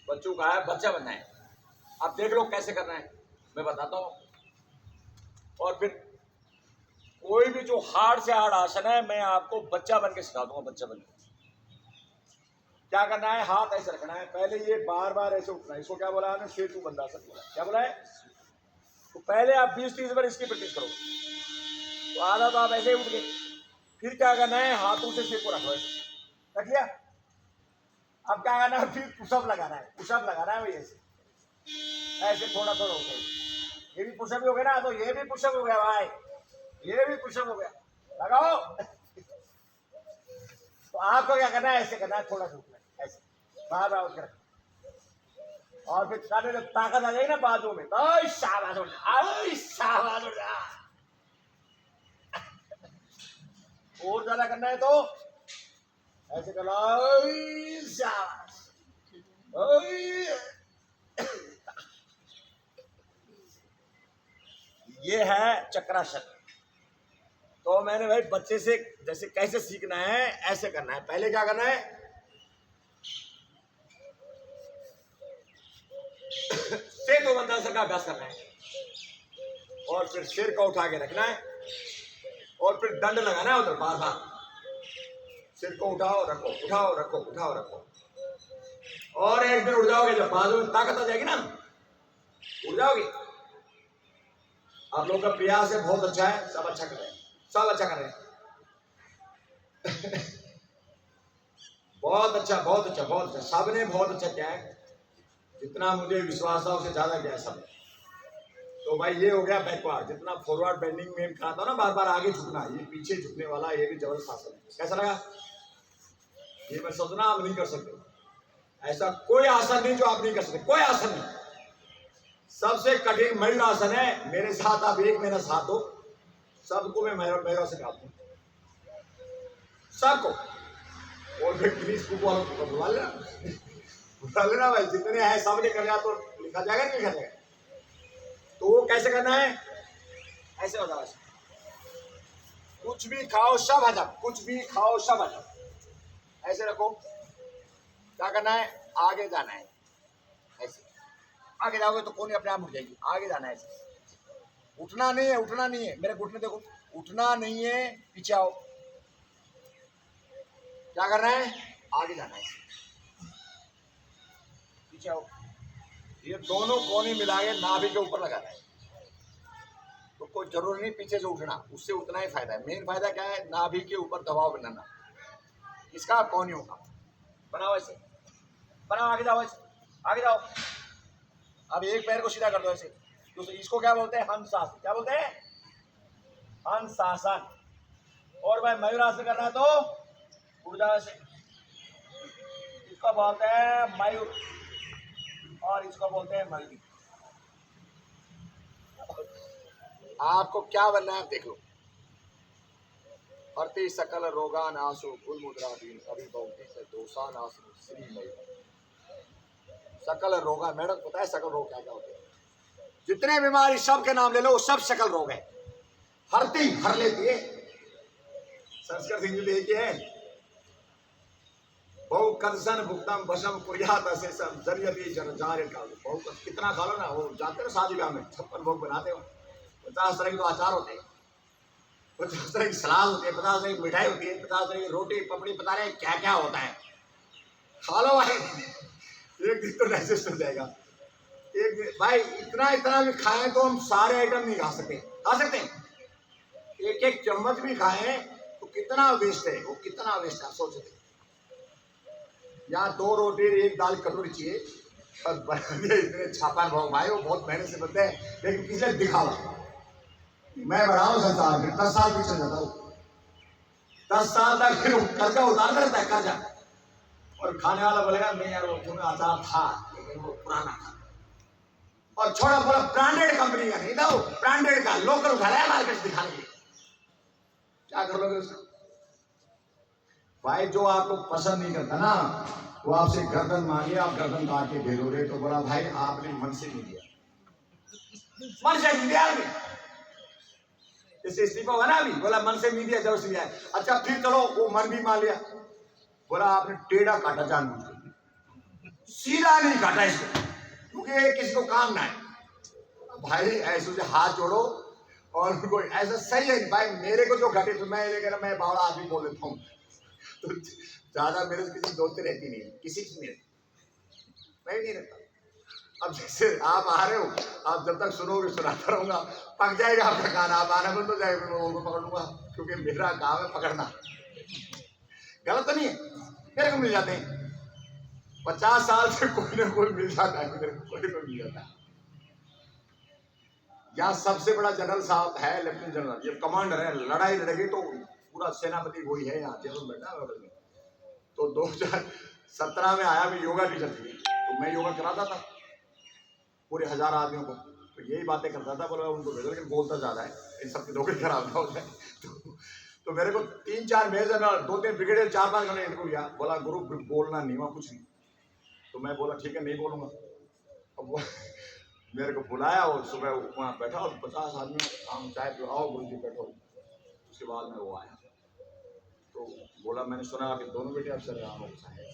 बच्चों का है, बच्चा बनना है। आप देख लो कैसे करना है, मैं बताता हूं। और फिर कोई भी जो हार्ड से हार्ड आसन है मैं आपको बच्चा बन के सिखा दूंगा। बच्चा बन के क्या करना है, हाथ ऐसे रखना है, पहले ये बार बार ऐसे उठना है। इसको क्या बोला है, सेतु बंधासन बोला। क्या बोला है? तो पहले आप 20-30 बार इसकी प्रैक्टिस करो। तो आधा तो आप ऐसे ही उठ गए। फिर क्या करना है, हाथों से सिर को रखो, रख लिया। अब क्या करना है, फिर पुशअप लगाना है। पुशअप लगाना है भाई, ऐसे थोड़ा थोड़ा होता है। ये भी पुशअप हो गया ना, तो ये भी पुशअप हो गया भाई, ये भी पुशअप हो गया। लगाओ। तो आपको क्या करना है, ऐसे करना है, थोड़ा झुकना है, ऐसे बार बार उठ कर। और फिर खाने जब ताकत आ जाएगी ना बाजू में, तो शाबाश उठ जा, शाबाश उठ जा। और ज्यादा करना है तो ऐसे करना, शाबाश। ये है चक्रासन। तो मैंने भाई बच्चे से जैसे कैसे सीखना है, ऐसे करना है। पहले क्या करना है, सेतु बंधासन का अभ्यास करना है। और फिर सिर को उठा के रखना है, और फिर दंड लगाना है उधर बार बार। सिर को उठाओ रखो, उठाओ रखो, उठाओ रखो। और एक दिन उड़ जाओगे, जब बाजू में ताकत आ जाएगी ना, उड़ जाओगे। आप लोगों का प्रयास है, बहुत अच्छा है, सब अच्छा कर रहे हैं, सब अच्छा कर रहे हैं। बहुत अच्छा, बहुत अच्छा, बहुत अच्छा, सबने बहुत अच्छा किया है। जितना मुझे विश्वास था उससे ज्यादा किया है सब। तो भाई ये हो गया बैकवर्ड। जितना फॉरवर्ड बेंडिंग में कहा था ना, बार बार आगे झुकना, ये पीछे झुकने वाला, ये भी जबरदस्त आसन है। कैसा लगा? ये मैं सोचना आप नहीं कर सकते। ऐसा कोई आसन नहीं जो आप नहीं कर सकते, कोई आसन नहीं। सबसे कठिन मयूर आसन है। मेरे साथ आप 1 महीना साथ दो, सबको मैं मयूर सिखाता हूँ, सबको। और फिर गिनीज बुक वालों को बुला लेना भाई, जितने हैं सबने करना, तो लिखा जाएगा नहीं लिखा जाएगा। तो वो कैसे करना है, ऐसे होता है। कुछ भी खाओ सब हजम, कुछ भी खाओ सब हजम। ऐसे रखो। क्या करना है, आगे जाना है, ऐसे। आगे जाओगे तो कोनी अपने आप उठ जाएगी। आगे जाना है ऐसे, उठना नहीं है, उठना नहीं है। मेरे घुटने देखो, उठना नहीं है, पीछे आओ। क्या करना है, आगे जाना है, पीछे आओ। ये दोनों कोने मिला के नाभि के ऊपर लगाना है। तो कोई जरूरी नहीं पीछे से उठना, उससे उतना ही फायदा है। मेन फायदा क्या है, नाभि के ऊपर दबाव बनाना, इसका कोनियों का। बनाओ ऐसे, बनाओ, आगे जाओ, ऐसे आगे जाओ। अब एक पैर को सीधा कर दो ऐसे। दूसरे, इसको क्या बोलते हैं, हंसासन। क्या बोलते हैं, हंसासन। और भाई मयूरासन करना है तो उड़ जाओ ऐसे। इसको बोलते हैं मयूर, और इसको बोलते हैं मयूरी। आपको क्या बनना है देख लो। हरति सकल रोगान आसु कुल मुद्राधीन अभिभवती से दोषान आसु श्री मयूर। सकल रोगा, मैडम पता है सकल रोग क्या क्या होते हैं? जितने बीमारी सब के नाम ले लो, सब सकल रोग है। हरती हर लेती है, संस्कृत हिंदी एक ही है। बहु कंसन भुक्तम वशम कुर्यात असे सब जरियती जनजारे का। बहु कितना खा लो ना, वो जाते हो शादी ब्याह में 56 भोग बनाते हो। 50 तरह के तो अचार होते हैं, 50 तरह की सलाद होती है, 50 तरह की मिठाई होती है, 50 तरह की रोटी पपड़ी, पता नहीं क्या क्या होता है। खा लो भाई, एक दिन तो डाइजेस्ट हो जाएगा। एक दिन भाई इतना इतना भी खाएं तो हम सारे आइटम नहीं खा सकते। खा सकते हैं, एक एक चम्मच भी खाएं तो कितना वेस्ट है, वो कितना वेस्ट है, सोच सकते। या 2 रोटी 1 दाल कटोरी चाहिए, इतने छापा भाव भाई, वो बहुत मेहनत से बनते हैं, लेकिन किसे दिखावा। मैं बढ़ाऊं संसार में 10 साल पीछे जाता हूँ, 10 साल तक फिर कर्जा उतार करता है, कर्जा। और खाने वाला बोलेगा नहीं यार वो तुम्हें अचार था, लेकिन वो पुराना था। और छोड़ा बोला ब्रांडेड कंपनी का नहीं था, वो ब्रांडेड का लोकल उठाया मार्केट से दिखाने के लिए। क्या कर लोगे उसका? भाई जो आपको पसंद नहीं करता ना, वो आपसे गर्दन मांगे, आप गर्दन काट के भेजोगे तो बोला भाई आपने मन से नहीं दिया। मन से मीडिया में जैसे इस्तीफा हुआ ना अभी, बोला मन से मीडिया जब से आए। अच्छा फिर चलो वो मन भी मान लिया, बोला आपने टेढ़ा काटा जानबूझ के, सीधा नहीं काटा इसको क्योंकि किसी को काम ना है। भाई ऐसे से हाथ जोड़ो और उनको ऐसा सही है भाई, मेरे को जो घटे तो मैं लेकर मैं बावड़ा आदमी बोल देता हूँ, तो ज्यादा मेरे से किसी दोस्ती रहती नहीं है, किसी की नहीं, मैं भी नहीं रहता। अब जैसे आप आ रहे हो, आप जब तक सुनोगे सुनाता रहूंगा, पक जाएगा आपका गाना, आप आना बंद हो जाएगा, मैं लोगों को पकड़ लूंगा क्योंकि मेरा काम है पकड़ना। गलत तो नहीं है, मेरे को मिल जाते हैं 50 साल से कोई ना कोई मिल जाता है, मेरे को कोई ना मिल जाता है। यहाँ सबसे बड़ा जनरल साहब है लेफ्टिनेंट जनरल, ये कमांडर है, लड़ाई लड़ेगी तो पूरा सेनापति वही है यहाँ जनरल बैठा है में। तो 2017 में आया, मैं योगा टीचर थी तो मैं योगा कराता था पूरे 1000 आदमियों को, तो यही बातें करता था, बोला उनको भेजो लेकिन बोलता ज्यादा है, इन सबकी नौकरी खराब ना हो जाए। तो मेरे को 3-4 मेजर 2-3 ब्रिगेडियर 4-5 घंटे इनको लिया, बोला गुरु बोलना नहीं वहाँ कुछ नहीं। तो मैं बोला ठीक है नहीं बोलूंगा। अब वो मेरे को बुलाया और सुबह वहाँ बैठा और 50 आदमी काम चाय पिलाओ गुरु जी बैठो। उसके बाद में वो आया तो बोला मैंने सुना कि दोनों बेटे अफसर है।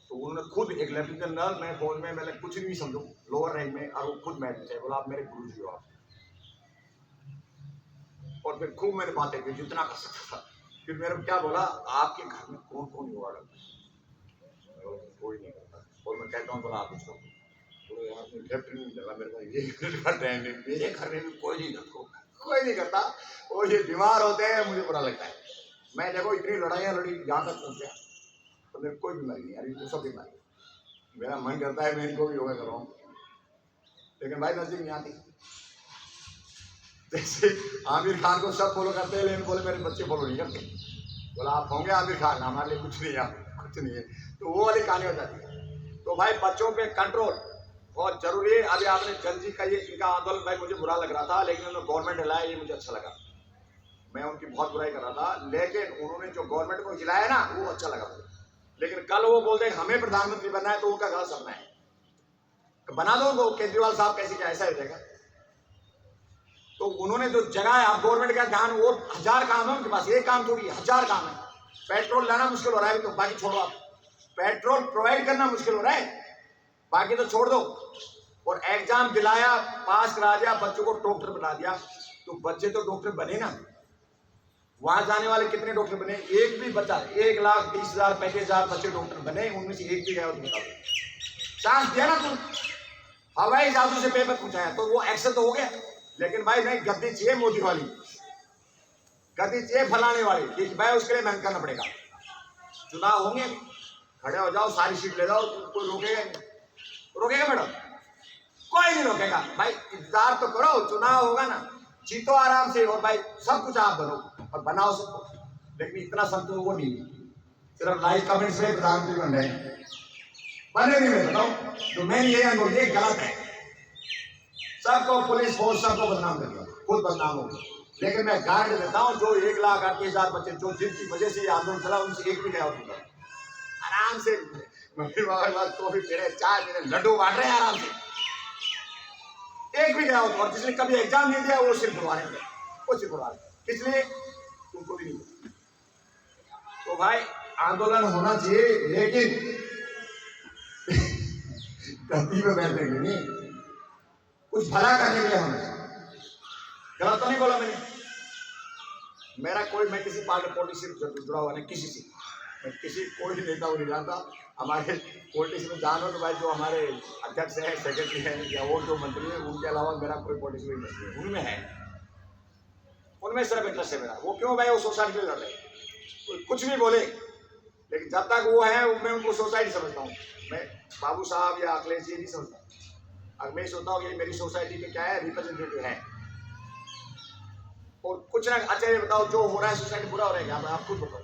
तो उन्होंने खुद एक लेफ्टिनेंट जनरल, मैं फौज में मैंने कुछ नहीं समझो लोअर रैंक में, और वो खुद मैं थे, बोला आप मेरे गुरु जी हो आप। और फिर खूब मैंने बातें की जितना कर सकता था। फिर मेरे को क्या बोला, आपके घर में कौन कौन योगा करता है? कोई नहीं करता। और मैं कहता हूँ बोला आप उसको मेरे घर में भी कोई नहीं करता, कोई नहीं करता, वो ये बीमार होते हैं, मुझे बुरा लगता है। मैं देखो इतनी लड़ाइयाँ लड़ी यहाँ तक पहुँचा तो मेरे कोई बीमारी नहीं, यार ये सब बीमारी। मेरा मन करता है मैं इनको भी योगा कर रहा हूँ, लेकिन भाई नजदीक नहीं आती। जैसे आमिर खान को सब फॉलो करते हैं, लेकिन बोले मेरे बच्चे फॉलो नहीं करते। बोला आप होंगे आमिर खान, हमारे लिए कुछ नहीं है, कुछ नहीं है। तो वो वाली कहानी हो जाती है। तो भाई बच्चों पे कंट्रोल बहुत जरूरी है। अभी आपने जन जी का ये इनका आंदोलन भाई मुझे बुरा लग रहा था, लेकिन उन्होंने गवर्नमेंट हिलाया, ये मुझे अच्छा लगा। मैं उनकी बहुत बुराई कर रहा था, लेकिन उन्होंने जो गवर्नमेंट को हिलाया ना वो अच्छा लगा। लेकिन कल वो बोलते हैं हमें प्रधानमंत्री बनना है, तो उनका गलत सपना है। तो बना दो वो केजरीवाल साहब, कैसे क्या ऐसा ही रहेगा। तो उन्होंने जो जगह है, आप गवर्नमेंट का ध्यान, वो 1000 काम है उनके पास, एक काम थोड़ी 1000 काम है। पेट्रोल लाना मुश्किल हो रहा है तो बाकी छोड़ो, आप पेट्रोल प्रोवाइड करना मुश्किल हो रहा है, बाकी तो छोड़ दो। और एग्जाम दिलाया, पास करा दिया, बच्चों को डॉक्टर बना दिया, तो बच्चे तो डॉक्टर बने ना। वहां जाने वाले कितने डॉक्टर बने? एक भी बच्चा, 1,20,000 35,000 बच्चे डॉक्टर बने, उनमें से एक भी गया चांस दिया ना तुम, हवाई जहाजों से पेपर पूछाया तो वो एक्सेल तो हो गया। लेकिन भाई नहीं, गद्दी चाहिए मोदी वाली, गद्दी चाहिए फलाने वाली, कि भाई उसके लिए मेहनत करना पड़ेगा। चुनाव होंगे, खड़े हो जाओ, सारी सीट ले जाओ, कोई रोकेगा नहीं। रोकेगा मैडम? कोई नहीं रोकेगा भाई, इंतजार तो करो, चुनाव होगा ना, जीतो आराम से। और भाई सब कुछ आप बनो और बनाओ सबको, लेकिन इतना सब तो वो नहीं है, सिर्फ लाइक कमेंट से प्रधानमंत्री बन रहे हैं, बने नहीं। मैं बताऊं तो मैं ये अनुभव, ये गलत है। सबको पुलिस फोर्स सबको बदनाम कर दिया, खुद बदनाम हो गया। लेकिन मैं गारंटी देता हूँ जो 1,38,000 बच्चे जो जिनकी वजह से ये आंदोलन चला, उनसे एक भी गया होता आराम से मम्मी बाबा के पास कॉफी पी रहे, चाय पी रहे, लड्डू बांट रहे हैं आराम से, एक भी गया होता। और जिसने कभी एग्जाम नहीं दिया वो सिर्फ बुलवा रहे, वो सिर्फ बुलवा रहे, इसलिए उनको भी नहीं। तो भाई आंदोलन होना चाहिए, लेकिन गद्दी में बैठने के लिए, कुछ भला करने के लिए होना चाहिए। गलत तो नहीं बोला मैंने, मेरा कोई, मैं किसी पार्टी पॉलिटिक्स से जुड़ा हुआ नहीं, किसी से, मैं किसी कोई नेता को नहीं जानता। हमारे पॉलिटिक्स में जानो तो भाई जो हमारे अध्यक्ष है, सेक्रेटरी है, या वो जो मंत्री है, उनके अलावा मेरा कोई पॉलिटिक्स में इंटरेस्ट नहीं। उनमें है, उनमें सिर्फ इंटरेस्ट है मेरा। वो क्यों भाई, वो सोसाइटी में लड़ रहे, कुछ भी बोले, लेकिन जब तक वो है मैं उनको सोसाइटी समझता हूँ। मैं बाबू साहब या अखिलेश जी नहीं समझता। अगर मैं सोचता हूँ कि मेरी सोसाइटी में क्या है, रिप्रेजेंटेटिव है, और कुछ ना। अच्छा ये बताओ, जो हो रहा है सोसाइटी बुरा हो रहा है क्या? आप खुद बताओ।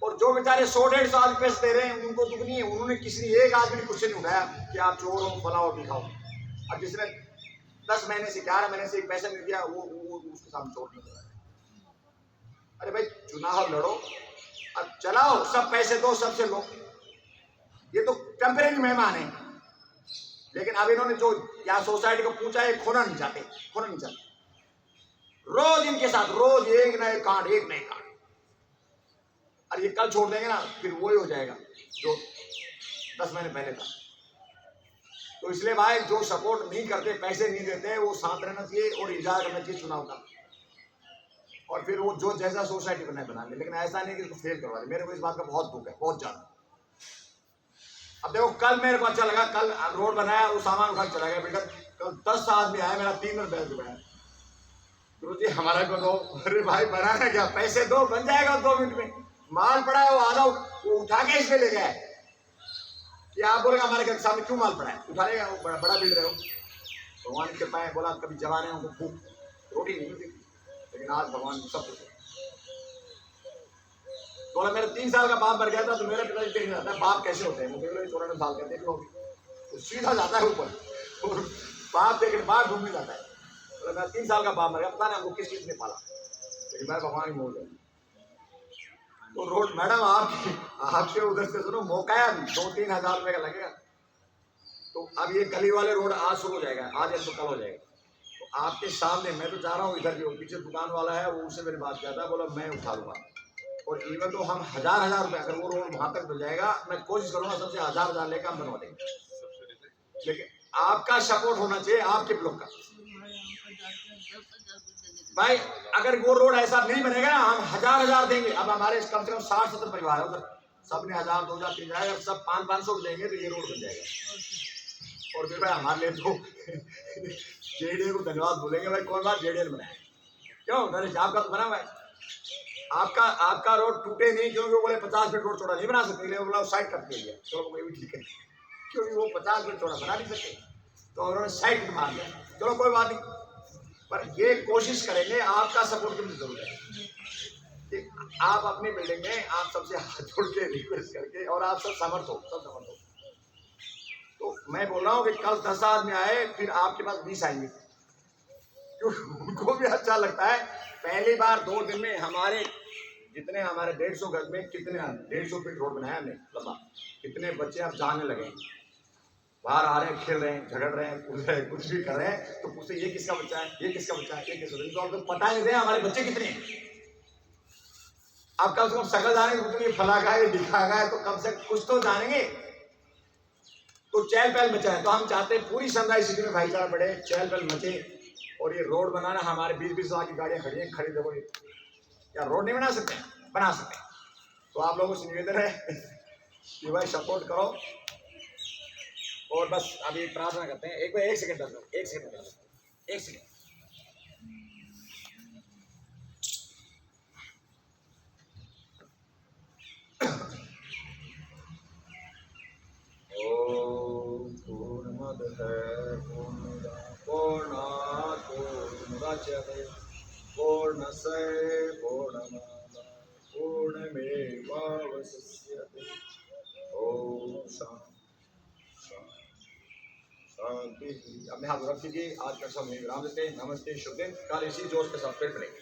और जो बेचारे 100-150 साल पैसे दे रहे हैं, उनको दुख नहीं है। उन्होंने किसी एक आदमी ने कुछ नहीं उठाया कि आप चोर हो, फलाओ, दिखाओ। अब जिसने 10 महीने से 11 महीने से एक पैसा नहीं दिया, वो उसके सामने चोर नहीं कर रहा। अरे भाई चुनाव लड़ो, अब चलाओ, सब पैसे दो, सबसे लो। ये तो टेम्परेरी मेहमान है, लेकिन अब इन्होंने जो यहाँ सोसाइटी को पूछा है, खोना नहीं चाहते, खोना नहीं चाहते। रोज इनके साथ रोज एक नए कांड, एक नए कांड। और ये कल छोड़ देंगे ना, फिर वही हो जाएगा जो 10 महीने पहले था। तो इसलिए भाई जो सपोर्ट नहीं करते, पैसे नहीं देते, वो शांत रहना चाहिए और इंतजार करना चाहिए चुनाव का। और फिर वो जो जैसा सोसाइटी बना ले, लेकिन ऐसा नहीं कि उसको फेल करवा दे। मेरे को इस बात का बहुत दुख है, बहुत ज्यादा। अब देखो कल मेरे को अच्छा लगा, कल रोड बनाया, वो सामान उठा के चला गया बेटा। कल 10 आदमी आया, मेरा 3 मिनट बैठ गया। गुरु जी हमारा को दो। अरे भाई बनाना क्या, पैसे दो, बन जाएगा 2 मिनट में। माल पड़ा है वो आधा वो उठा के इसलिए ले गया है कि आप बोलेगा हमारे घर के सामने क्यों माल पड़ा है, उठा लेगा। वो बड़ा बिल्डर है वो, भगवान की कृपा है। बोला कभी जवान है उनको भूख रोटी नहीं मिलती, लेकिन आज भगवान सब कुछ। बोला मेरा 3 साल का बाप मर गया था, तो मेरा पिताजी देख जाता है बाप कैसे होते हैं। मुझे 54 साल का देख लो, तो सीधा जाता है ऊपर और बाप देख बाप घूमने जाता है। बोला मेरा 3 साल का बाप मर गया, पता नहीं हमको किस चीज ने पाला, लेकिन मैं भगवान की मोह है। तो रोड मैडम आपके उधर से सुनो, मौका है अभी 2-3 हजार रुपये का लगेगा। तो अब ये गली वाले रोड आज शुरू हो जाएगा, आज या तो कल हो जाएगा। तो आपके सामने मैं तो चाह रहा हूँ, इधर भी पीछे दुकान वाला है वो, उससे मेरी बात किया था, बोला मैं उठा लूंगा। और इवन तो हम हजार रुपये, अगर वो रोड वहां तक मिल जाएगा, मैं कोशिश करूंगा सबसे हजार लेकर हम बनवा देंगे। लेकिन आपका सपोर्ट होना चाहिए, आपके ब्लॉक का। भाई अगर वो रोड ऐसा नहीं बनेगा ना, हम हजार देंगे। अब हमारे कम से कम 60-70 परिवार है उधर, सबने 1000, 2000, 3000, अगर सब 500-500 देंगे तो ये रोड बन जाएगा। और फिर भाई हमारे लिए तो जेडीए को धन्यवाद बोलेंगे, भाई कौन बात जेडीए ने बनाया, क्यों नरेश आपका तो बना हुआ है। आपका रोड टूटे नहीं, क्योंकि वो बोले 50 फीट रोड चौड़ा नहीं बना सकते, बोला साइड कट दिया। चलो कोई भी ठीक है, क्योंकि वो 50 फीट चौड़ा बना नहीं सकते, तो उन्होंने साइड मार दिया। चलो कोई बात नहीं, पर ये कोशिश करेंगे, आपका सपोर्ट की मुझे जरूरत है कि आप अपनी बिल्डिंग में आप सबसे हाथ जोड़ के रिक्वेस्ट करके, और आप सब समर्थ हो, सब समर्थ हो। तो मैं बोल रहा हूँ कि कल 10 आदमी आए, फिर आपके पास 20 आएंगे, क्योंकि उनको भी अच्छा लगता है। पहली बार 2 दिन में हमारे जितने हमारे 150 गज में कितने 150 फीट रोड बनाया हमने लंबा, कितने बच्चे अब जाने लगे, बाहर आ रहे हैं, खेल रहे हैं, झगड़ रहे हैं, कूद रहे हैं, कुछ भी कर रहे हैं। तो पूछते ये किसका बच्चा है, ये किसका बच्चा है, ये किसका, तो आपको पता नहीं दे हमारे बच्चे कितने हैं। आप कम से कम शकल जानेंगे, तो ये फला का है, दिखा का है, तो कम से कम कुछ तो जानेंगे। तो चहल पहल मचा है। तो हम चाहते हैं पूरी सनराइज सिटी में भाईचारा बढ़े, चहल पहल मचे। और ये रोड बनाना, हमारे 20-20 लाख की गाड़ियां खड़ी हैं, खड़ी देखो, क्या रोड नहीं बना सकते, बना सकते। तो आप लोगों से निवेदन है कि भाई सपोर्ट करो। और बस अभी प्रार्थना करते हैं, एक सेकंड, 1 सेकंड। ओम पूर्णमदः पूर्णात् पूर्णमुदच्यते पूर्णस्य पूर्णमादाय पूर्णमेवावशिष्यते। ओम शांति। अपने हाथ रख दीजिए, आज का समय विराम देते हैं। नमस्ते, शुभ दिन। कल इसी जोश के साथ फिर मिलेंगे।